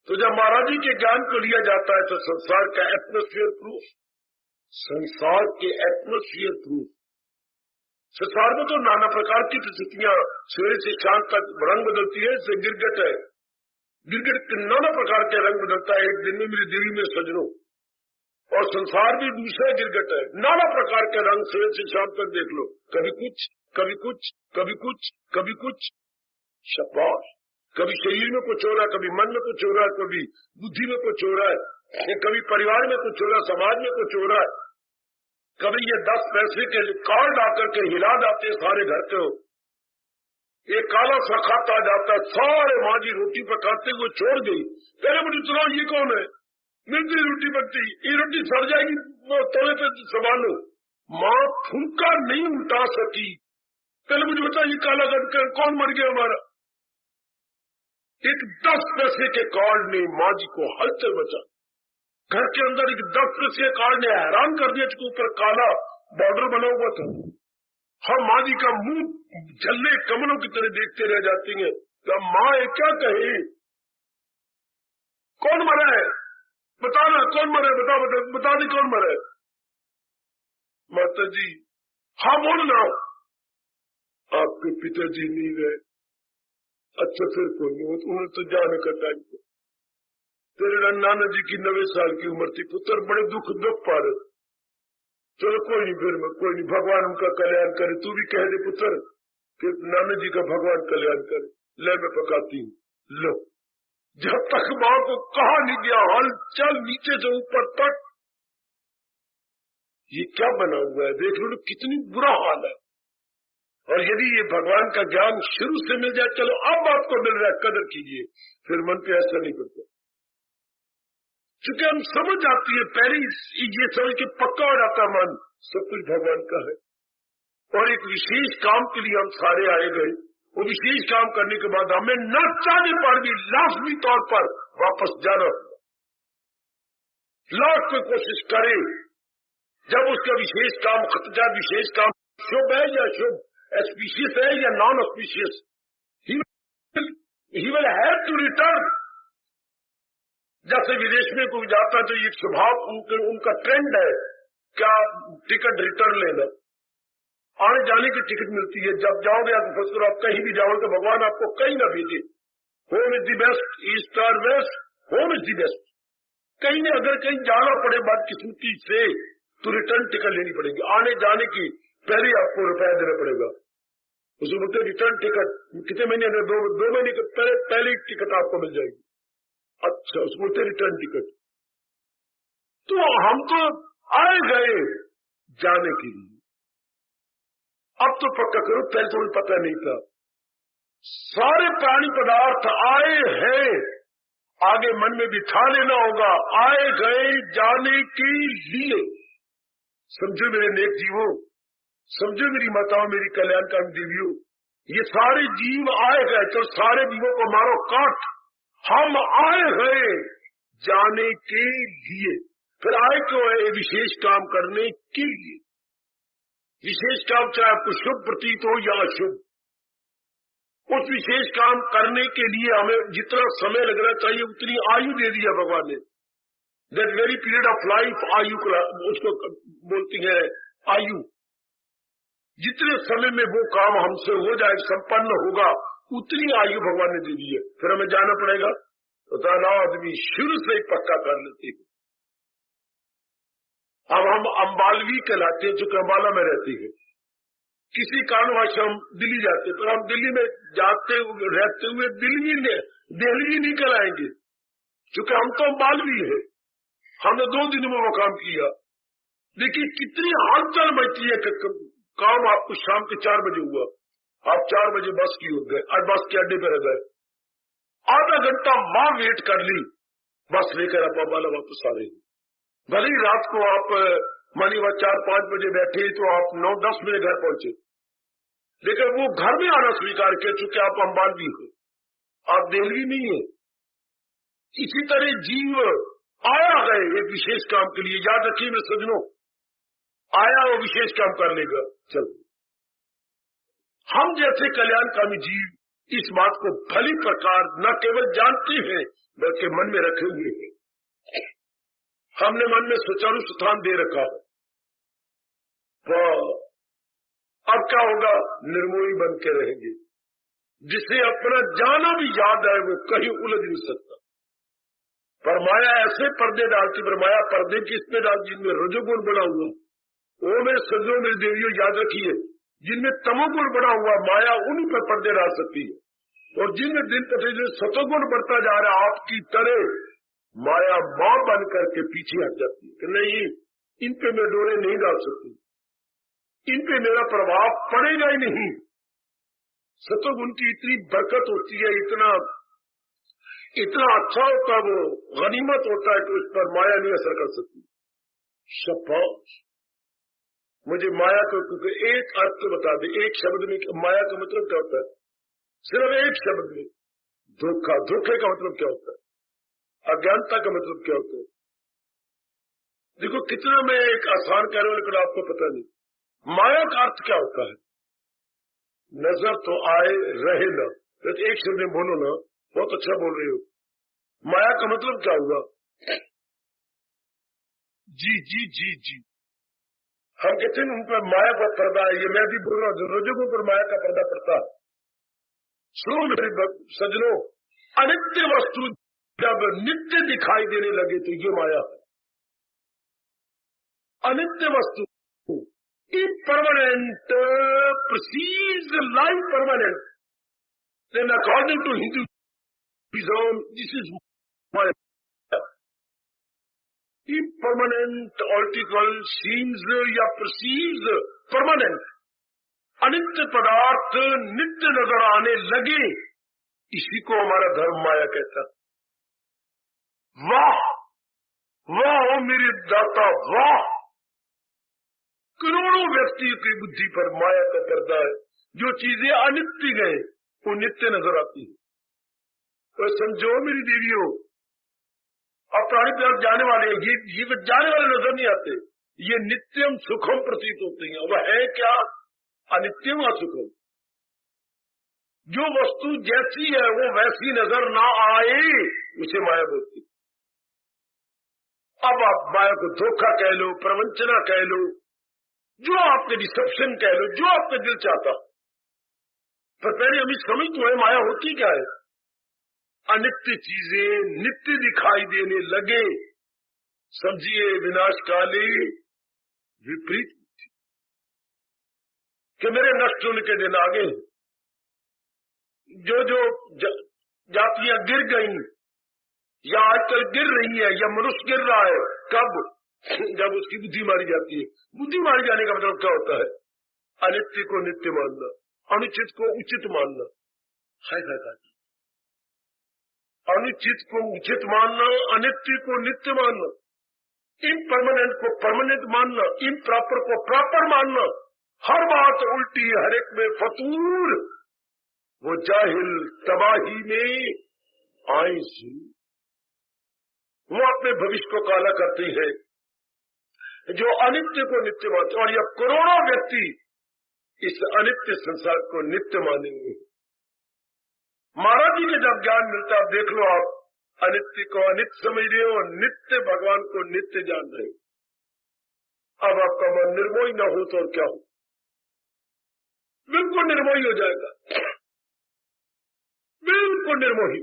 तो जब महाराज जी के ज्ञान को लिया जाता है तो संसार का एटमोस्फियर प्रूफ, संसार के एटमोस्फियर प्रूफ। संसार में तो नाना प्रकार की परिस्थितियां सवेरे से शाम तक रंग बदलती है। जैसे गिरगिट है, गिरगिट नाना प्रकार के रंग बदलता है, एक दिन में मेरी देवी में सजनों, और संसार भी दूसरा गिरगिट है, नाना प्रकार के रंग सवेरे से शाम तक देख लो, कभी कुछ कभी कुछ कभी कुछ कभी कुछ, शाबाश, कभी शरीर में कुछ हो रहा है, कभी मन में कुछ हो रहा है, कभी बुद्धि में कुछ हो रहा है, कभी परिवार में कुछ हो रहा है, समाज में कुछ हो रहा है, कभी ये 10 पैसे के कार्ड आकर के हिला जाते सारे घर को, एक काला सा खाता आ जाता है, सारे माँ जी रोटी पकाते हुए छोड़ गई, पहले मुझे सुनाओ ये कौन है, मिलती रोटी पकती, ये रोटी सड़ जाएगी, वो तवे पे संभालो। माँ फुनका नहीं उठा सकी, पहले मुझे बता ये काला गटकर कौन मर गया हमारा। एक 10 पैसे के कार्ड ने माँ जी को हलचल मचा। घर के अंदर एक 10 पैसे के कार्ड ने हैरान कर दिया, इसके ऊपर काला बॉर्डर बना हुआ था। हम माँ जी का मुंह जलने कमलों की तरह देखते रह जाती हैं। तो माँ ये क्या कहे, कौन मरा है बताना, कौन मरा है, बता दे कौन मरा है। माता जी हाँ बोलना, आपके पिताजी नहीं गए। अच्छा फिर कोई नहीं, उन्होंने तो जाने का टाइम था। तेरे नाना जी की 90 साल की उम्र थी, पुत्र बड़े दुख पा रहे। चलो कोई नहीं, फिर कोई नहीं, भगवान उनका कल्याण करे। तू भी कह दे पुत्र कि नाना जी का भगवान कल्याण करे। ले मैं पकाती हूँ, लो। जब तक माँ को कहा नहीं गया हाल चल नीचे से ऊपर तक, ये क्या बना हुआ है देख लो, कितनी बुरा हाल है। और यदि ये भगवान का ज्ञान शुरू से मिल जाए, चलो अब आपको मिल रहा है कदर कीजिए, फिर मन पे ऐसा नहीं करता। चूंकि हम समझ आती है पहले ये समझ के पक्का हो जाता मन सब कुछ भगवान का है, और एक विशेष काम के लिए हम सारे आए गए। वो विशेष काम करने के बाद हमें न चाहने पर भी लाजमी तौर पर वापस जाना होगा। लाख कोई कोशिश करे, जब उसका विशेष काम खत्म जाए, विशेष काम शुभ है या शुभ, एस्पिशियस है या non auspicious, he will have to return. जैसे विदेश में कोई जाता है तो ये स्वभाव उनका ट्रेंड है क्या टिकट रिटर्न लेना, आने जाने की टिकट मिलती है। जब जाओगे आप फंस आप कहीं भी जाओगे तो भगवान आपको कहीं ना भेजे। Home is the best, east और west, home is the best. कहीं ने अगर कहीं जाना पड़े बदकिस्मती से तो रिटर्न टिकट लेनी पड़ेगी। आने जाने की पहले ही आपको रुपया देना पड़ेगा। उसको बोलते रिटर्न टिकट, कितने महीने में, 2 महीने के पहले ही टिकट आपको मिल जाएगी। अच्छा, उसको बोलते रिटर्न टिकट। तो हम तो आए गए जाने के लिए, अब तो पक्का करो, पहले तो मुझे पता नहीं था। सारे प्राणी पदार्थ आए हैं, आगे मन में बिठा लेना होगा, आए गए जाने के लिए। समझो मेरे नेक जीवों, समझो मेरी माताओं, मेरी कल्याणकारी देवियों, ये सारे जीव आए गए, तो सारे जीवों को मारो काट। हम आए हैं जाने के लिए। फिर आए क्यों है? विशेष काम करने के लिए। विशेष काम चाहे आपको शुभ प्रतीत हो या अशुभ, उस विशेष काम करने के लिए हमें जितना समय लगना चाहिए उतनी आयु दे दिया भगवान ने। That very period of life, आयु उसको बोलती है आयु। जितने समय में वो काम हमसे हो जाए, संपन्न होगा, उतनी आयु भगवान ने दे दी है। फिर हमें जाना पड़ेगा, तो दाना आदमी शुरू से ही पक्का कर लेते हैं। अब हम अम्बालवी कहलाते हैं, जो कि अम्बाला में रहती है। किसी कारणवश हम दिल्ली जाते, तो हम दिल्ली में जाते रहते हुए दिल्ली नहीं कहलाएंगे, क्योंकि हम तो अम्बालवी है। हमने 2 दिन में वो काम किया। देखिए कितनी हलचल मचती है। काम आपको शाम के 4 बजे हुआ, आप 4 बजे बस की हो गए, आज बस के अड्डे पर रह गए, आधा घंटा माँ वेट कर ली, बस लेकर आप अम्बाला वापस आ रहे हैं। भले ही रात को आप मानिए 4-5 बजे बैठे तो आप 9-10 बजे घर पहुंचे, लेकिन वो घर में आना स्वीकार किया, चूंकि आप अम्बालवी हो, आप दिल्ली नहीं है। इसी तरह जीव आया है एक विशेष काम के लिए। याद रखिए मेरे सज्जनों, आया वो विशेष काम कर लेगा। चलो, हम जैसे कल्याणकामी जीव इस बात को भली प्रकार न केवल जानते हैं बल्कि मन में रखे हुए हैं। हमने मन में सुचारू स्थान दे रखा है। तो अब क्या होगा? निर्मोही बन के रहेंगे। जिसे अपना जाना भी याद है वो कहीं उलझ नहीं सकता। पर माया ऐसे पर्दे डालती, पर माया पर्दे किस पे डाल? जिनमें रजोगुण बना हुआ, वो मेरे सज्जनों मेरी देवियों याद रखिए, जिनमें तमोगुण बना हुआ माया उन्हीं पर पर्दे डाल सकती है। और जिनमें दिन प्रतिदिन सतोगुण बढ़ता जा रहा है आपकी तरह, माया मां बन करके पीछे हट जाती है कि नहीं, इन पे मैं डोरे नहीं डाल सकती, इन पे मेरा प्रभाव पड़ेगा ही नहीं। सतोगुण की इतनी बरकत होती है, इतना अच्छा होता है, वो गनीमत होता है कि उस पर माया नहीं असर कर सकती। शाबाश। मुझे माया को एक अर्थ बता दे, एक शब्द में माया का मतलब क्या होता है? सिर्फ एक शब्द में, धोखा। धोखे का मतलब क्या होता है? अज्ञानता का मतलब क्या होता है? देखो कितना मैं एक आसान कह रहा हूं, लेकिन आपको पता नहीं माया का अर्थ क्या होता है। नजर तो आए रहे ना, तो एक शब्द में बोलो ना, बहुत अच्छा बोल रहे हो। माया का मतलब क्या हुआ? जी जी जी जी। हम कहते हैं उन पर माया का पर्दा है, ये मैं भी बोल रहा हूं, रजोगुण पर माया का पर्दा पड़ता है। सुनो मेरे सज्जनों, अनित्य वस्तु जब नित्य दिखाई देने लगे तो ये माया है। अनित्य वस्तु impermanent perceives life permanent, then according to Hinduism this is Maya. Impermanent article seems या perceives permanent, अनित्य पदार्थ नित्य नजर आने लगे, इसी को हमारा धर्म माया कहता। वाह वाह मेरे दाता, वाह। करोड़ों व्यक्तियों की बुद्धि पर माया का पर्दा है। जो चीजें अनित्य गए वो नित्य नजर आती है। तो समझो मेरी देवियों, अब प्राणी तरफ जाने वाले ये जाने वाले नजर नहीं आते, ये नित्यम सुखम प्रतीत होते हैं। वह है क्या? अनित्यम असुखम। जो वस्तु जैसी है वो वैसी नजर ना आए, उसे माया बोलती। अब आप माया को धोखा कह लो, प्रवंचना कह लो, जो आपके डिसेप्शन कह लो, जो आपका दिल चाहता, पर पहले हमें समझ तो है माया होती क्या है। अनित्य चीजें नित्य दिखाई देने लगे, समझिए विनाशकाली विपरीत। کہ میرے نشٹ ہونے کے دن آگے ہیں. جو جاتیاں گر گئی یا آج کل گر رہی ہے یا منش گر رہا ہے، کب؟ جب اس کی بدھی ماری جاتی ہے. بدھی ماری جانے کا مطلب کیا ہوتا ہے؟ انتیہ کو نتیہ ماننا، انوچت کو اچت ماننا. انوچت کو اچت ماننا، انتیہ کو نتیہ ماننا، امپرماننٹ کو پرماننٹ ماننا، امپراپر کو پراپر ماننا، ہر بات الٹی، ہر ایک میں فطور. وہ جاہل تباہی میں آئے جی، وہ اپنے بھوشیہ کو کالا کرتے ہیں جو انتیہ کو نتیہ مانتے ہیں. اور یہ کروڑوں ویکتی اس انتیہ سنسار کو نتیہ مانیں گے. مہاراج جی کے جب گیان ملتا ہے، اب دیکھ لو آپ انتیہ کو انتیہ سمجھ رہے ہو، نتیہ بھگوان کو نتیہ جان رہے ہو. اب آپ کا من نرموہی نہ ہو تو اور کیا ہو؟ بالکل نرموہی ہو جائے گا، بالکل نرموہی.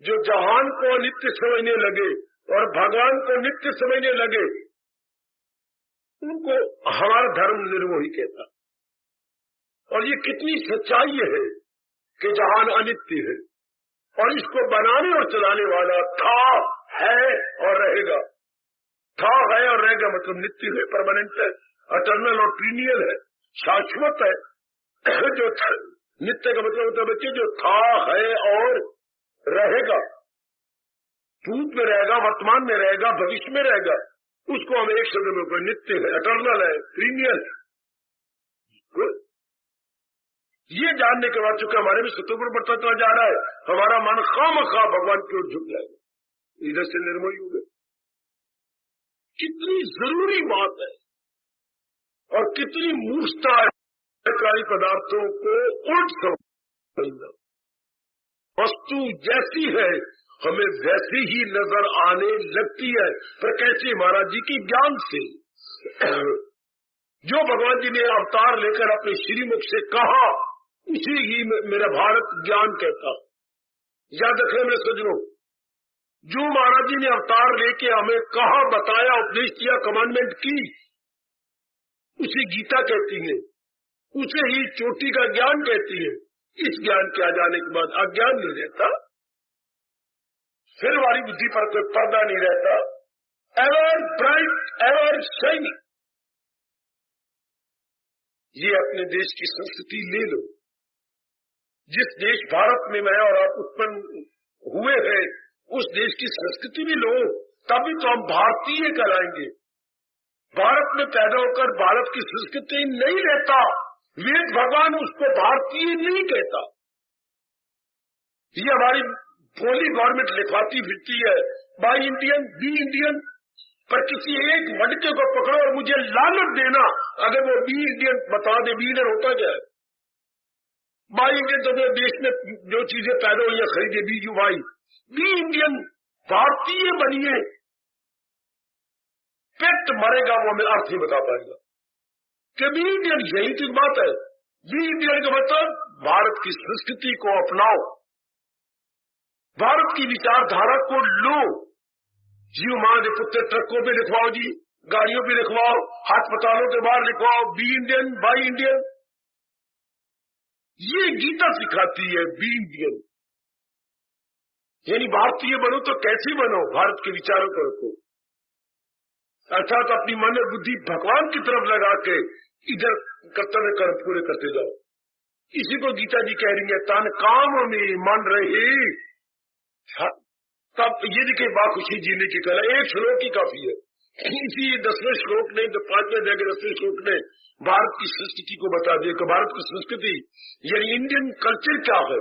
جو جہان کو نتیہ سمجھنے لگے اور بھگوان کو نتیہ سمجھنے لگے، ان کو ہمارا دھرم نرموہی کہتا. اور یہ کتنی سچائی ہے کہ جہان انتیہ ہے اور اس کو بنانے اور چلانے والا تھا، ہے اور رہے گا. تھا، ہے اور رہے گا مطلب نتیہ ہے، پرماننٹ ہے، اٹرنل اور پرینیل ہے، شاشوت ہے. جو نتیہ کا مطلب ہوتا ہے بچے جو تھا، ہے اور رہے گا، بھوت میں رہے گا، ورتمان میں رہے گا، بھوشیہ میں رہے گا، اس کو ہم ایک شبد میں کوئی نتیہ ہے، اٹرنل ہے، پرینیل ہے. یہ جاننے کے بعد چونکہ ہمارے میں ستوگن بڑھتا چلا جا رہا ہے، ہمارا من خواہ بھگوان کی اور جھک جائے گا. ادھر سے نرموہی ہو گئے. کتنی ضروری بات ہے اور کتنی مورختہ ہے کاری پدارتھوں کو الٹ سمجھنا. وستو جیسی ہے ہمیں ویسی ہی نظر آنے لگتی ہے، پر کیسے؟ مہاراج جی کی گیان سے. جو بھگوان جی نے اوتار لے کر اپنے شری مکھ سے کہا، اسی ہی میرا بھارت گیان کہتا. یاد رکھیں میرے سجنوں، جو مہاراج جی نے اوتار لے کے ہمیں کہا، بتایا، اپدیش کیا، کمانڈمنٹ کی، اسے گیتا کہتی ہے، اسے ہی چوٹی کا گیان کہتی ہے. اس گیان کے آ جانے کے بعد اگیان نہیں رہتا، پھر ہماری بدھی پر کوئی پردہ نہیں رہتا. Ever bright, ever shining. یہ اپنے دیش کی سنسکرتی لے لو. جس دیش بھارت میں میں اور آپ اتپن ہوئے ہیں، اس دیش کی سنسکرتی بھی لو، تبھی تو ہم بھارتیہ کہلائیں گے. بھارت میں پیدا ہو کر بھارت کی سنسکرتی نہیں رہتا، وید بھگوان اس کو بھارتیہ نہیں کہتا. یہ ہماری بولی گورنمنٹ لکھواتی پھرتی ہے، بائی انڈین، بی انڈین. پر کسی ایک وڈکے کو پکڑو اور مجھے لعنت دینا اگر وہ بی انڈین بتا دے. بی انڈین ہوتا کیا ہے؟ بائی انڈین تو دیش میں جو چیزیں پیدا ہوئی ہیں خریدے، B U Y. Be Indian بھارتیہ بنیے، پیٹ مرے گا وہ ہمیں ارتھ ہی بتا پائے گا کہ بی انڈین. یہی تو بات ہے. بی انڈین کا مطلب بھارت کی سنسکرتی کو اپناؤ، بھارت کی وچار دھارا کو لو. جیو ماں کے پتر ٹرکوں پہ لکھواؤ، جی گاڑیوں پہ لکھواؤ، ہسپتالوں کے باہر لکھواؤ، بی انڈین، بائی انڈین. یہ گیتا سکھاتی ہے بی انڈین. یعنی بھارتیہ بنو تو کیسے بنو؟ بھارت کے وچاروں کو رکھو، ارتھات اپنی من اور بدھی بھگوان کی طرف لگا کے ادھر کرتویہ کرم پورے کرتے جاؤ. اسی کو گیتا جی کہہ رہی ہے، تن کام میں من رہے. تب یہ دیکھیں باخوشی جینے کی کلا. ایک شلوک ہی کافی ہے. اسی 10ویں شلوک نے، 5ویں جگہ 10ویں شلوک نے بھارت کی سنسکرتی کو بتا دیا کہ بھارت کی سنسکرتی یعنی انڈین کلچر کیا ہے.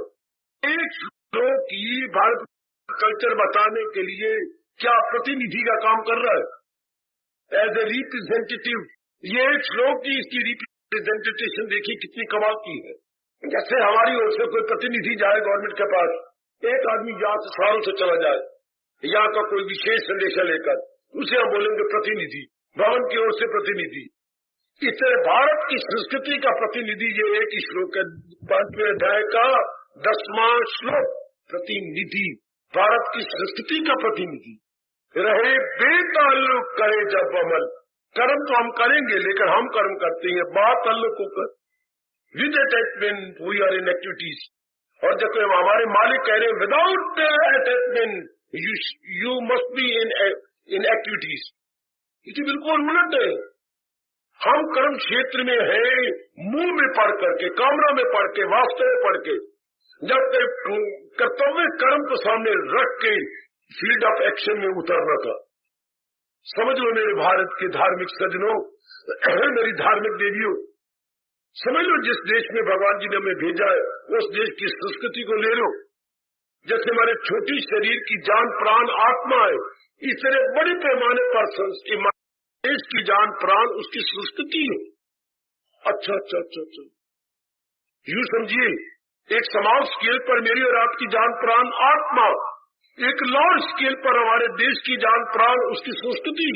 ایک شلوک کی بھارت کلچر بتانے کے لیے کیا پرتیندھی کا کام کر رہا ہے ایز اے ریپرزینٹیٹیو. یہ ایک شلوک کی اس کی ریپرزینٹیشن دیکھی کتنی کمال کی ہے. جیسے ہماری اور سے کوئی پرتیندھی جائے گورنمنٹ کے پاس، ایک آدمی یہاں سے سالوں سے چلا جائے یہاں کا کوئی وشیش سندیشہ لے کر، اسے ہم بولیں گے پرتیندھی، بھون کی اور سے پرتیندھی. اس طرح بھارت کی سنسکرتی کا پرتیندھی یہ ایک ہی شلوک ہے، 5ویں ادھیائے کا 10واں شلوک. پرتیندھی بھارت کی سنسکرتی کا پرتیندھی رہے، بے تعلق کرے جب عمل कर्म तो हम करेंगे, लेकिन हम कर्म करते हैं ताल्लुक होकर with attachment we are in activities. और जब हमारे मालिक कह रहे हैं without attachment you must be in activities, ये बिल्कुल उलट है। हम कर्म क्षेत्र में है मुंह में पढ़ करके, कामना में पढ़ के, वास्तव में पढ़ के, जब कर्तव्य कर्म को सामने रख के फील्ड ऑफ एक्शन में उतरना था। समझ लो मेरे भारत के धार्मिक सज्जनों, मेरी धार्मिक देवियों, समझ लो जिस देश में भगवान जी ने हमें भेजा है उस देश की संस्कृति को ले लो। जैसे हमारे छोटी शरीर की जान प्राण आत्मा है, इस तरह बड़े पैमाने पर देश की जान प्राण उसकी संस्कृति है। अच्छा अच्छा अच्छा अच्छा, यूं समझिए एक समाज स्केल पर मेरी और आपकी जान प्राण आत्मा, एक लार्ज स्केल पर हमारे देश की जान प्राण उसकी संस्कृति,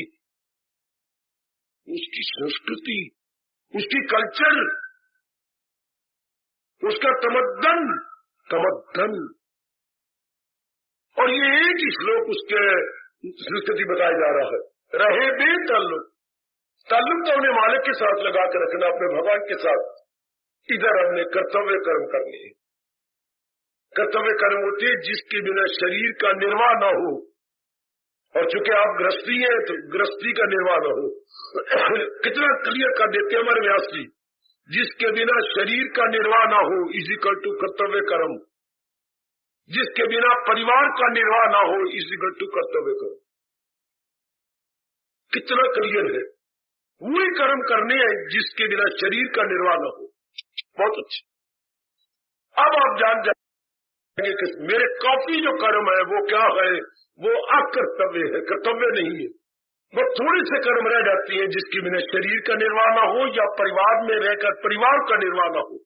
उसकी कल्चर, उसका तमद्दन। और ये एक ही श्लोक उसके संस्कृति बताया जा रहा है। रहे बेताल्लुक, ताल्लुक तो अपने मालिक के साथ लगा कर रखना, अपने भगवान के साथ। इधर हमने कर्तव्य कर्म करने हैं। कर्तव्य कर्म होते जिसके बिना शरीर का निर्वाह न हो, और चूंकि आप गृहस्थी हैं तो गृहस्थी का निर्वाह न हो। कितना क्लियर कर देते हमारे व्यास जी, जिसके बिना शरीर का निर्वाह न हो इज इक्वल टू कर्तव्य कर्म, जिसके बिना परिवार का निर्वाह न हो इज इक्वल टू कर्तव्य कर्म। कितना क्लियर है। वही कर्म करने हैं जिसके बिना शरीर का निर्वाह न हो। बहुत अच्छा। अब आप जान जाएंगे कि मेरे काफी जो कर्म है वो क्या है, वो अकर्तव्य है, कर्तव्य नहीं है। वो थोड़ी से कर्म रह जाती है जिसके बिना शरीर का निर्वाह न हो या परिवार में रहकर परिवार का निर्वाह न हो।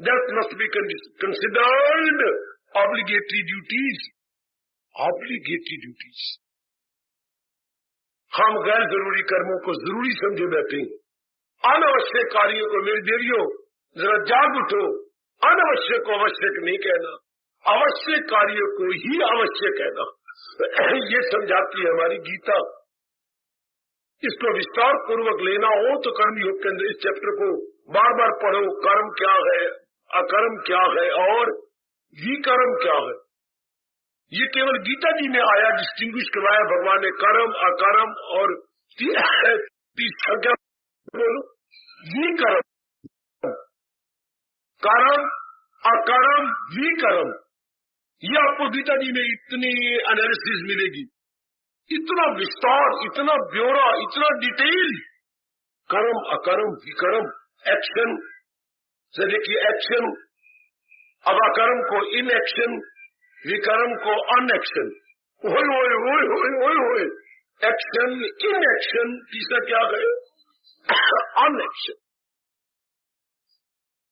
That must be considered obligatory duties. Obligatory duties. हम गैर जरूरी कर्मों को जरूरी समझे बैठे हैं। अनावश्यक कार्यों को मेरी देवियों जरा जाग उठो। अनावश्यक को आवश्यक नहीं कहना, आवश्यक कार्यों को ही आवश्यक कहना, ये समझाती है हमारी गीता। इसको विस्तार पूर्वक लेना हो तो कर्मयोग के अंदर इस चैप्टर को बार बार पढ़ो। कर्म क्या है, अकर्म क्या है और विकर्म क्या है। ये केवल गीता जी में आया, डिस्टिंग्विश करवाया भगवान ने कर्म अकर्म और बोलो विकर्म, कर्म अकर्म विकर्म। ये आपको गीता जी में इतनी एनालिसिस मिलेगी, इतना विस्तार, इतना ब्यौरा, इतना डिटेल। कर्म अकर्म विकर्म, एक्शन से देखिए एक्शन, अब अकर्म को इन एक्शन, विकर्म को अन एक्शन। ओए एक्शन इन एक्शन, तीसरा क्या गए अन एक्शन।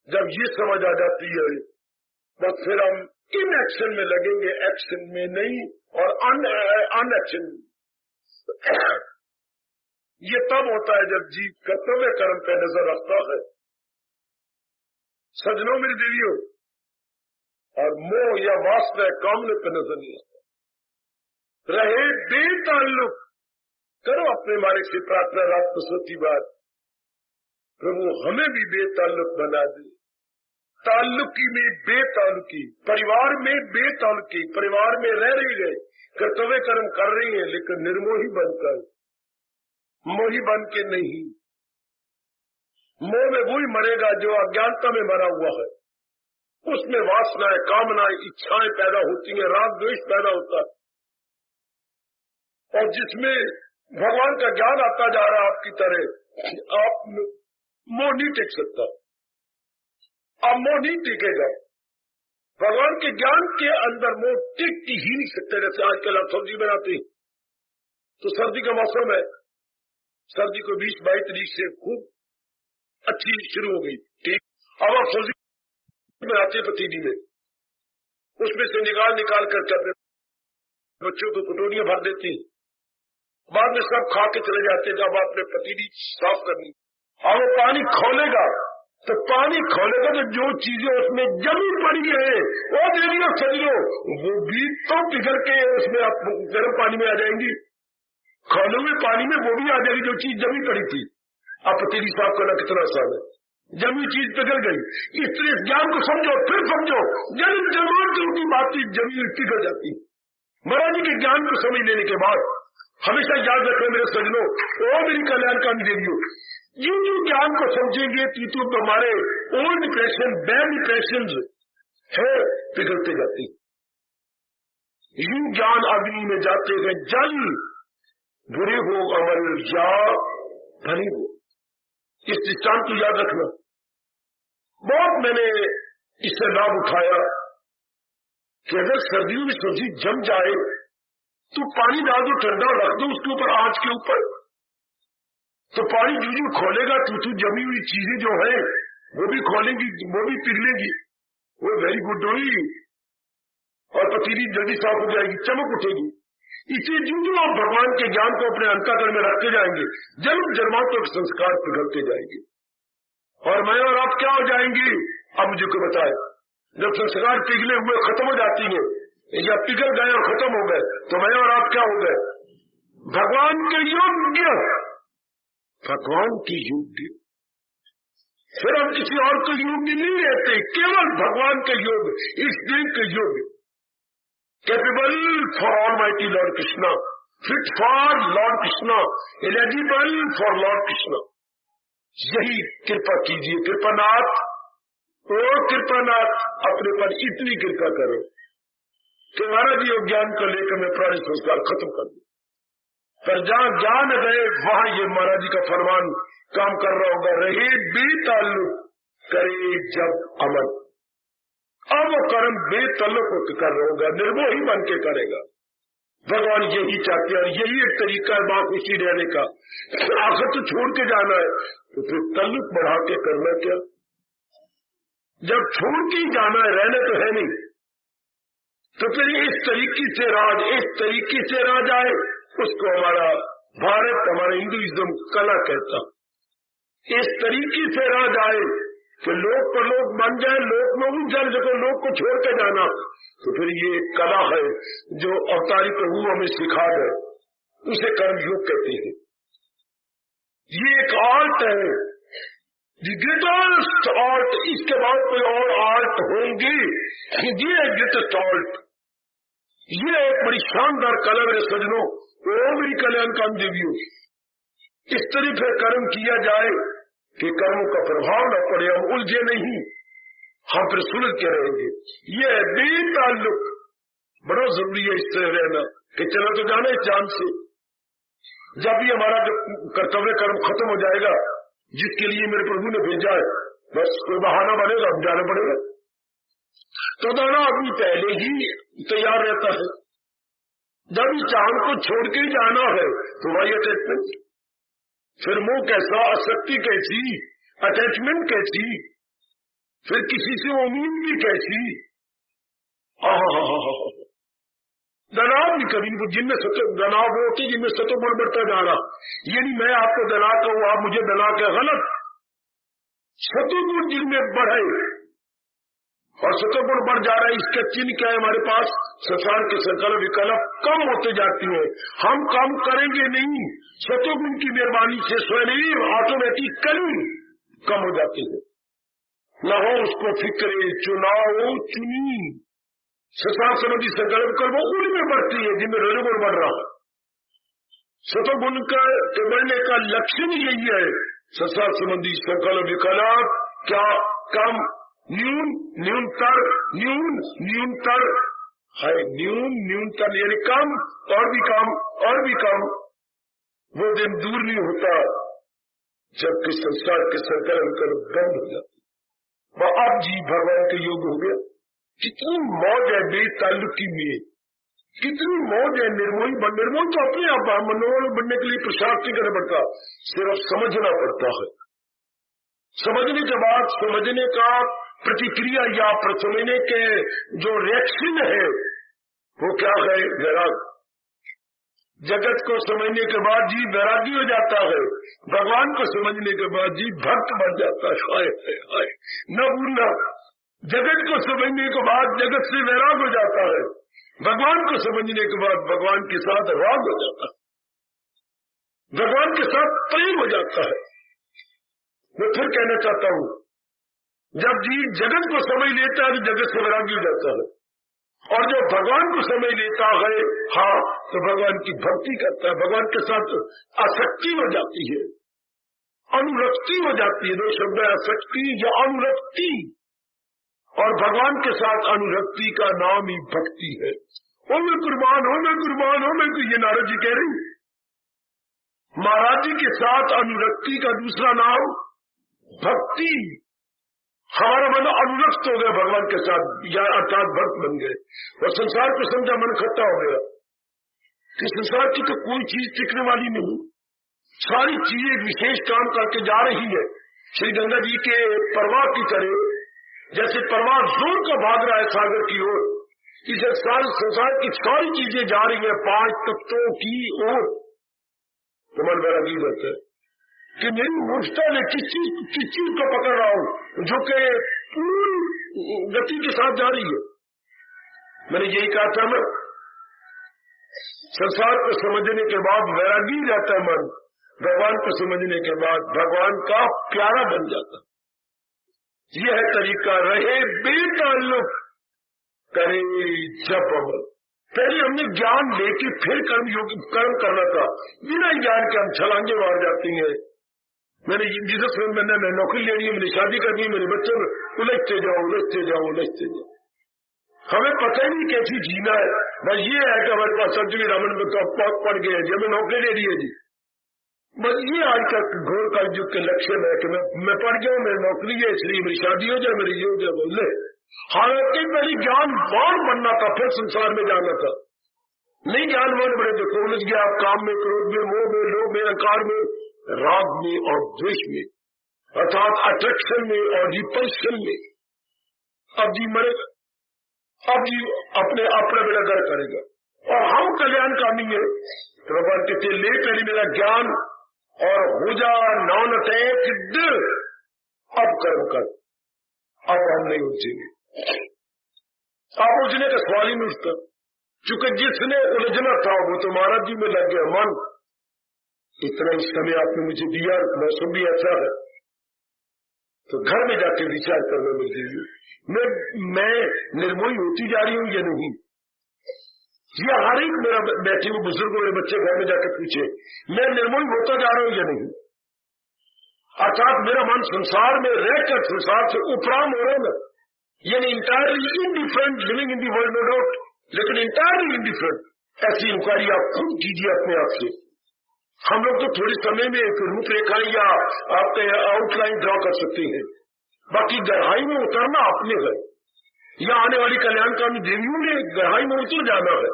जब ये समझ आ जाती है बस फिर हम इन एक्शन में लगेंगे, एक्शन में नहीं, और अन एक्शन। ये तब होता है जब जीव कर्तव्य कर्म पे नजर रखता है। सजनों मेरी देवियों, और मोह या वासना कामने पे नजर नहीं आता। रहे बेताल्लुक, करो अपने मालिक से प्रार्थना रात को सोती बात, प्रभु हमें भी बेताल्लुक बना दे। ताल्लुकी में बेताल्लुकी, परिवार में बेताल्लुकी, परिवार में रह रही गए, कर्तव्य कर्म कर रही है लेकिन निर्मोही बनकर, मोही बन के नहीं। मोह में वही मरेगा जो अज्ञानता में मरा हुआ है। उसमें वासनाएं, कामनाएं, इच्छाएं पैदा होती हैं, राग द्वेष पैदा होता है। और जिसमें भगवान का ज्ञान आता जा रहा है आपकी तरह, आप मोह नहीं टिक सकता, आप मोह नहीं टिकेगा। भगवान के ज्ञान के अंदर मोह टिक ही नहीं सकते। जैसे आजकल आप सब्जी बनाते हैं तो सर्दी का मौसम है, सर्दी को 20-22 तारीख से खूब अच्छी शुरू हो गई, ठीक। अब आप सब्जी बनाते पतीली में, उसमें से निकाल करके अपने बच्चों को कटोरियां भर देती हैं, बाद में सब खा के चले जाते हैं। जब आपने पतीली साफ करनी और वो पानी खोलेगा तो जो चीजें उसमें जमी पड़ी है वो देवियों सजियो वो भी तो पिघल के उसमें आप गर्म पानी में आ जाएंगी। खोले हुए पानी में वो भी आ जाएगी जो चीज जमी पड़ी थी। अब पतीली साफ करना कितना आसान है, जमी चीज पिघल गई। इस तरह इस ज्ञान को समझो, फिर समझो, जन्म जन्मांतर की बात जमी हुई पिघल जाती। महाराज जी के ज्ञान को समझ लेने के बाद हमेशा याद रखें मेरे सजनों, ओ मेरी कल्याणकारी देवियों, जो ज्ञान को समझेंगे तो हमारे ओल्ड इंप्रेशन, बैड इंप्रेशन है पिघलते जाती। यूं ज्ञान अग्नि में जाते हैं जल, बुरे हो अमल या भले हो। इस दृष्टांत को याद रखना। बहुत मैंने इससे लाभ उठाया कि अगर सर्दियों में सब्जी जम जाए तो पानी डाल दो, ठंडा रख दो उसके ऊपर, आंच के ऊपर, तो पानी जो खोलेगा तो जमी हुई चीजें जो है वो भी खोलेंगी, वो भी पिघलेंगी, वो वेरी गुड होगी और पतीली जल्दी साफ हो जाएगी, चमक उठेगी। इसे जो आप भगवान के ज्ञान को अपने अंतःकरण में रखते जाएंगे, जन्म जन्मांतर के संस्कार पिघलते जाएंगे और मैं और आप क्या हो जाएंगे। अब मुझे को बताए, जब संस्कार पिघले हुए खत्म हो जाती है या पिघल गए और खत्म हो गए तो मैं और आप क्या हो गए, भगवान के योग्य, भगवान की योग्य। फिर हम किसी और के योग्य नहीं रहते, केवल भगवान के योग्य, इस दिन के योग्य, capable for almighty Lord Krishna, fit for Lord Krishna, eligible for Lord Krishna. यही कृपा कीजिए कृपानाथ, ओ कृपानाथ, अपने पर इतनी कृपा करो कि महाराज जी ज्ञान को लेकर मैं प्राणी संस्कार खत्म कर दूं। पर जहां ज्ञान गए वहां ये महाराज जी का फरमान काम कर रहा होगा, रहे बेताल्लुक करे जब अमन। अब वो कर्म बेताल्लुक कर रहा होगा, निर्मोही बन के करेगा। भगवान यही चाहते हैं और यही एक तरीका है मां खुशी रहने का। आखिर तो छोड़ के जाना है तो फिर ताल्लुक बढ़ा के करना क्या। जब छोड़ के ही जाना है, रहना तो है नहीं, तो फिर इस तरीके से राज, इस तरीके से राज आए, उसको हमारा भारत, हमारा हिंदुइज्म कला कहता। इस तरीके से राज आए कि लोग पर लोग बन जाए, लोग में उन जन को लोग को छोड़ के जाना, तो फिर ये कला है जो अवतारी प्रभु हमें सिखा गए, उसे कर्मयोग कहते हैं। ये एक आर्ट है, द ग्रेटेस्ट आर्ट। इसके बाद कोई और आर्ट होंगी, ये ग्रेटेस्ट आर्ट, ये एक बड़ी शानदार कला मेरे सजनों, वो मेरी कल्याणकारी देवियों। इस तरह से कर्म किया जाए कि कर्मों का प्रभाव न पड़े, हम उलझे नहीं, हम फिर सुलझ के रहेंगे। ये बेताल्लुक बड़ा जरूरी है इस तरह रहना कि चला तो जाना इस जान से। जब भी हमारा जो कर्तव्य कर्म खत्म हो जाएगा, जिसके लिए मेरे प्रभु ने भेजा है, बस कोई बहाना बनेगा, हम जाना पड़ेगा। तो दाना आदमी पहले ही तैयार रहता है। जब इस चांद को छोड़ के ही जाना है तो वही अटैचमेंट, फिर मोह कैसा, आसक्ति कैसी, अटैचमेंट कैसी, फिर किसी से उम्मीद भी कैसी। दनाव भी कभी जिनमें दनाव होती, जिनमें सतोगुण बढ़ता जा रहा। ये नहीं मैं आपको दना कहूं, आप मुझे दना के, गलत। सतोगुण जिनमें बढ़े और सतोगुण बढ़ जा रहा है, इसका चिन्ह क्या है हमारे पास, संसार के संकल्प विकल्प कम होते जाती है। हम काम करेंगे नहीं, सतोगुण की मेहरबानी से स्वयं ऑटोमेटिकली कम हो जाती है। न हो उसको फिक्रे चुनाव चुनी, संसार संबंधी संकल्प कर्म उनमें बढ़ती है जिनमें रजोगुण बढ़ रहा है। सतोगुण का बढ़ने का लक्षण यही है, संसार संबंधी संकल्प विकल्प क्या कम, न्यून न्यूनतर, न्यून न्यूनतर है, न्यून न्यूनतर यानी कम और भी कम और भी कम। वो दिन दूर नहीं होता जबकि संसार के संकल्प कर बंद हो जाती। वह अब जी भगवान के योग हो गया। कितनी मौज है बेताल्लुकी में, कितनी मौज है निर्मोही। निर्मोही तो अपने आप मनोहर बनने के लिए प्रसाद नहीं करना पड़ता, सिर्फ समझना पड़ता है। समझने के बाद समझने का प्रतिक्रिया या समझने के जो रिएक्शन है वो क्या है, वैराग। जगत को समझने के बाद जी वैरागी हो जाता है, भगवान को समझने के बाद जी भक्त बन जाता है। हाय हाय न भूलना, जगत को समझने के बाद जगत से वैराग हो जाता है, भगवान को समझने के बाद भगवान के साथ राग हो जाता है। भगवान के साथ प्रेम हो जाता है। मैं फिर कहना चाहता हूं, जब जीव जगत को समझ लेता है तो जगत से वैरागी हो जाता है, और जब भगवान को समझ लेता है हाँ तो भगवान की भक्ति करता है, भगवान के साथ आसक्ति हो जाती है, अनुरक्ति हो जाती है। दो शब्द है, आसक्ति या अनुरक्ति, और भगवान के साथ अनुरक्ति का नाम ही भक्ति है। ओ मैं कुर्बान हो, मैं कुर्बान हो, मैं तो ये नारद जी कह रही। महाराज जी के साथ अनुरक्ति का दूसरा नाम भक्ति। हमारा मन अनुरक्त हो गया भगवान के साथ, या अर्थात भक्त बन गए, और संसार को समझा मन खट्टा हो गया कि संसार की तो कोई चीज टिकने वाली नहीं, सारी चीजें विशेष काम करके जा रही है। श्री गंगा जी के प्रवाह की तरह, जैसे प्रवाह जोर का भाग रहा है सागर की ओर, इसे सारे संसार की सारी चीजें जा रही है 5 तत्वों की ओर। तो मन वैरागी रहता है कि मेरी मूर्खता ने किस चीज को पकड़ रहा हूं जो कि पूरी गति के साथ जा रही है। मैंने यही कहा था ना, संसार को समझने के बाद वैरागी रहता है मन, भगवान को समझने के बाद भगवान का प्यारा बन जाता। यह है तरीका, रहे बेताल्लुक करे जप अमल। पहले हमने ज्ञान लेके फिर कर्म करना था, बिना ज्ञान के हम छलांगे मार जाती हैं। मैंने जिस मैंने नौकरी ले ली है, मैंने शादी करनी है, मेरे बच्चे उलझते जाओ। हमें पता ही नहीं कैसी जीना है, बस ये है कि हमारे पास संतवी रामन में तो पड़ गए जी, हमें नौकरी ले ली है जी। बस ये आज का घोर का युग के लक्ष्य है कि मैं पढ़ गया हूं, मेरी नौकरी है, इसलिए मेरी शादी हो जाए, मेरी ये हो जाए, बोले। हालांकि मेरी ज्ञानवान बनना था, फिर संसार में जाना था। नहीं ज्ञानवान बड़े देखो उलझ गया आप काम में, क्रोध में, मोह में, लोभ में, अहंकार में, राग में और द्वेष में, अर्थात अट्रैक्शन में और रिपल्शन में। अब जी मरेगा, अब जी अपने बेड़ा घर करेगा, और हम कल्याणकामी है तो भगवान कहते ले पहले मेरा ज्ञान और हो जा नॉन अटैक्ड, अब कर्म कर, अब हम नहीं उलझेंगे। आप उलझने का सवाल ही नहीं उठता, चूंकि जिसने उलझना था वो तो महाराज जी में लग गया मन। इतना इस समय आपने मुझे दिया, मौसम भी अच्छा है, तो घर में जाके विचार करने मिल जाइए मैं निर्मोही होती जा रही हूं या नहीं। ये हर एक मेरा बैठे हुए बुजुर्ग मेरे बच्चे घर में जाकर पूछे मैं निर्मोही होता जा रहा हूं या नहीं। अर्थात मेरा मन संसार में रहकर संसार से उपराम हो रहा है, यानी entirely indifferent, living in the world no doubt, लेकिन इंटायरली इनडिफरेंट। ऐसी इंक्वायरी आप खुद कीजिए अपने आप से। हम लोग तो थोड़े समय में एक रूपरेखा या आपके आउटलाइन ड्रॉ कर सकते हैं, बाकी गहराई में उतरना अपने है, या आने वाली कल्याणकामी देवियों ने गहराई में उतर जाना है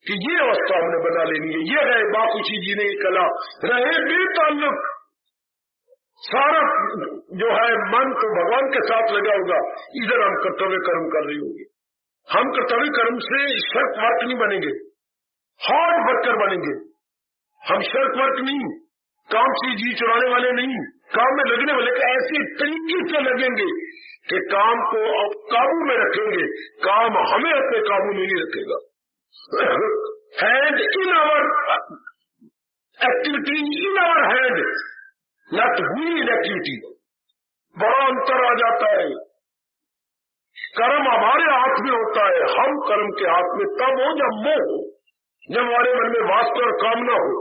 कि ये अवस्था हमने बना लेनी है। ये है बाखुशी जीने की कला, रहे बेताल्लुक। सारा जो है मन तो भगवान के साथ लगा होगा, इधर हम कर्तव्य कर्म कर रही होंगे। हम कर्तव्य कर्म से शर्त वर्क नहीं बनेंगे, हार्ड वर्कर बनेंगे। हम शर्त वर्क नहीं, काम से जी चुराने वाले नहीं, काम में लगने वाले ऐसे तरीके से लगेंगे कि काम को अब काबू में रखेंगे, काम हमें अपने काबू में नहीं रखेगा। Hand in our activity, in our hand, not we in activity. बड़ा अंतर आ जाता है। कर्म हमारे हाथ में होता है, हम कर्म के हाथ में तब हो जब मोह हो, जब हमारे मन में वास्तव और कामना हो।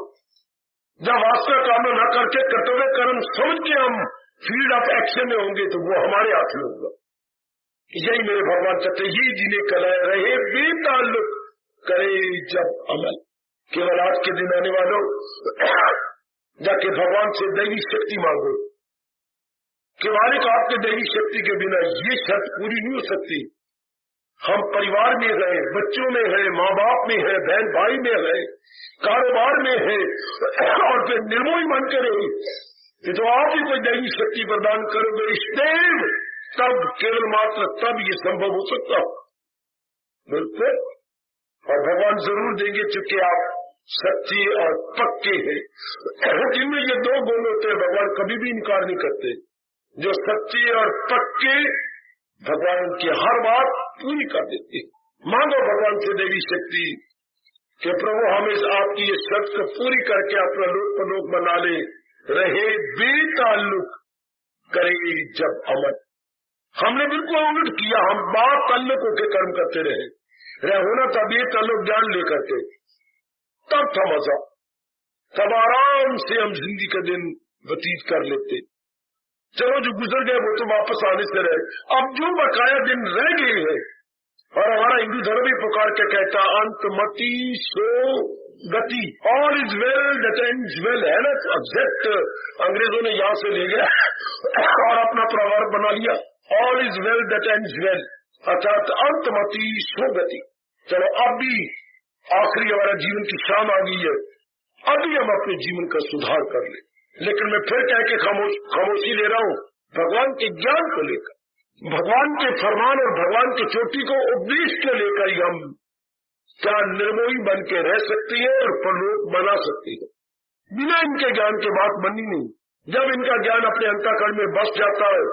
जब वास्तव कामना न करके कर्तव्य कर्म समझ के हम फील्ड ऑफ एक्शन में होंगे तो वो हमारे हाथ में होगा। यही मेरे भगवान चाहते, यही जीने कला रहे बेताल्लुक करे जब अमल। केवल आज के दिन आने वालों जाके भगवान से दैवी शक्ति मांगो। केवल एक आपके दैवी शक्ति के बिना ये शर्त पूरी नहीं हो सकती। हम परिवार में रहे, बच्चों में है, माँ बाप में है, बहन भाई में है, कारोबार में है, और फिर निर्मोही मन करे तो आप ही कोई दैवी शक्ति प्रदान करोगे इस देव, तब केवल मात्र तब ये संभव हो सकता हो। बिल्कुल, और भगवान जरूर देंगे चूंकि आप सच्चे और पक्के हैं। जिनमें ये दो गुण होते हैं भगवान कभी भी इनकार नहीं करते। जो सच्चे और पक्के, भगवान की हर बात पूरी कर देते। मांगो भगवान से देवी शक्ति, کہ प्रभु हम आपकी ये शर्त को पूरी करके अपना लोक परलोक बना ले, रहे बेताल्लुक करे जब अमन। हमने बिल्कुल उलट किया, हम बात ताल्लुक होकर कर्म करते रहे होना तब ये ताल्लुक ज्ञान लेकर के, तब था मजा, तब आराम से हम जिंदगी का दिन व्यतीत कर लेते। चलो जो गुजर गए वो तो वापस आने से रहे, अब जो बकाया दिन रह गए हैं, और हमारा हिंदू धर्म भी पुकार के कहता अंतमति सो गति, all is well that ends well, है ना। एग्जैक्ट अंग्रेजों ने यहां से ले गया और अपना प्रवर्ब बना लिया, all is well that ends well, अर्थात अंतमति सो गति। चलो अब भी आखिरी हमारा जीवन की शाम आ गई है, अभी हम अपने जीवन का सुधार कर ले। लेकिन मैं फिर कह के खामोशी ले रहा हूं, भगवान के ज्ञान को लेकर, भगवान के फरमान और भगवान की चोटी को उपदेश को लेकर ही हम क्या निर्मोही बन के रह सकती है और परलोक बना सकती है। बिना इनके ज्ञान के बात बननी नहीं। जब इनका ज्ञान अपने अंतःकरण में बस जाता है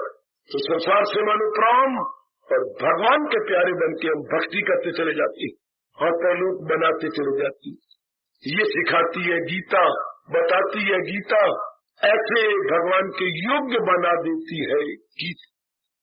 तो संसार से अनुप्राम और भगवान के प्यारे बन के हम भक्ति करते चले जाती है और परलोक बनाते चले जाती। ये सिखाती है गीता, बताती है गीता, ऐसे भगवान के योग्य बना देती है गीता।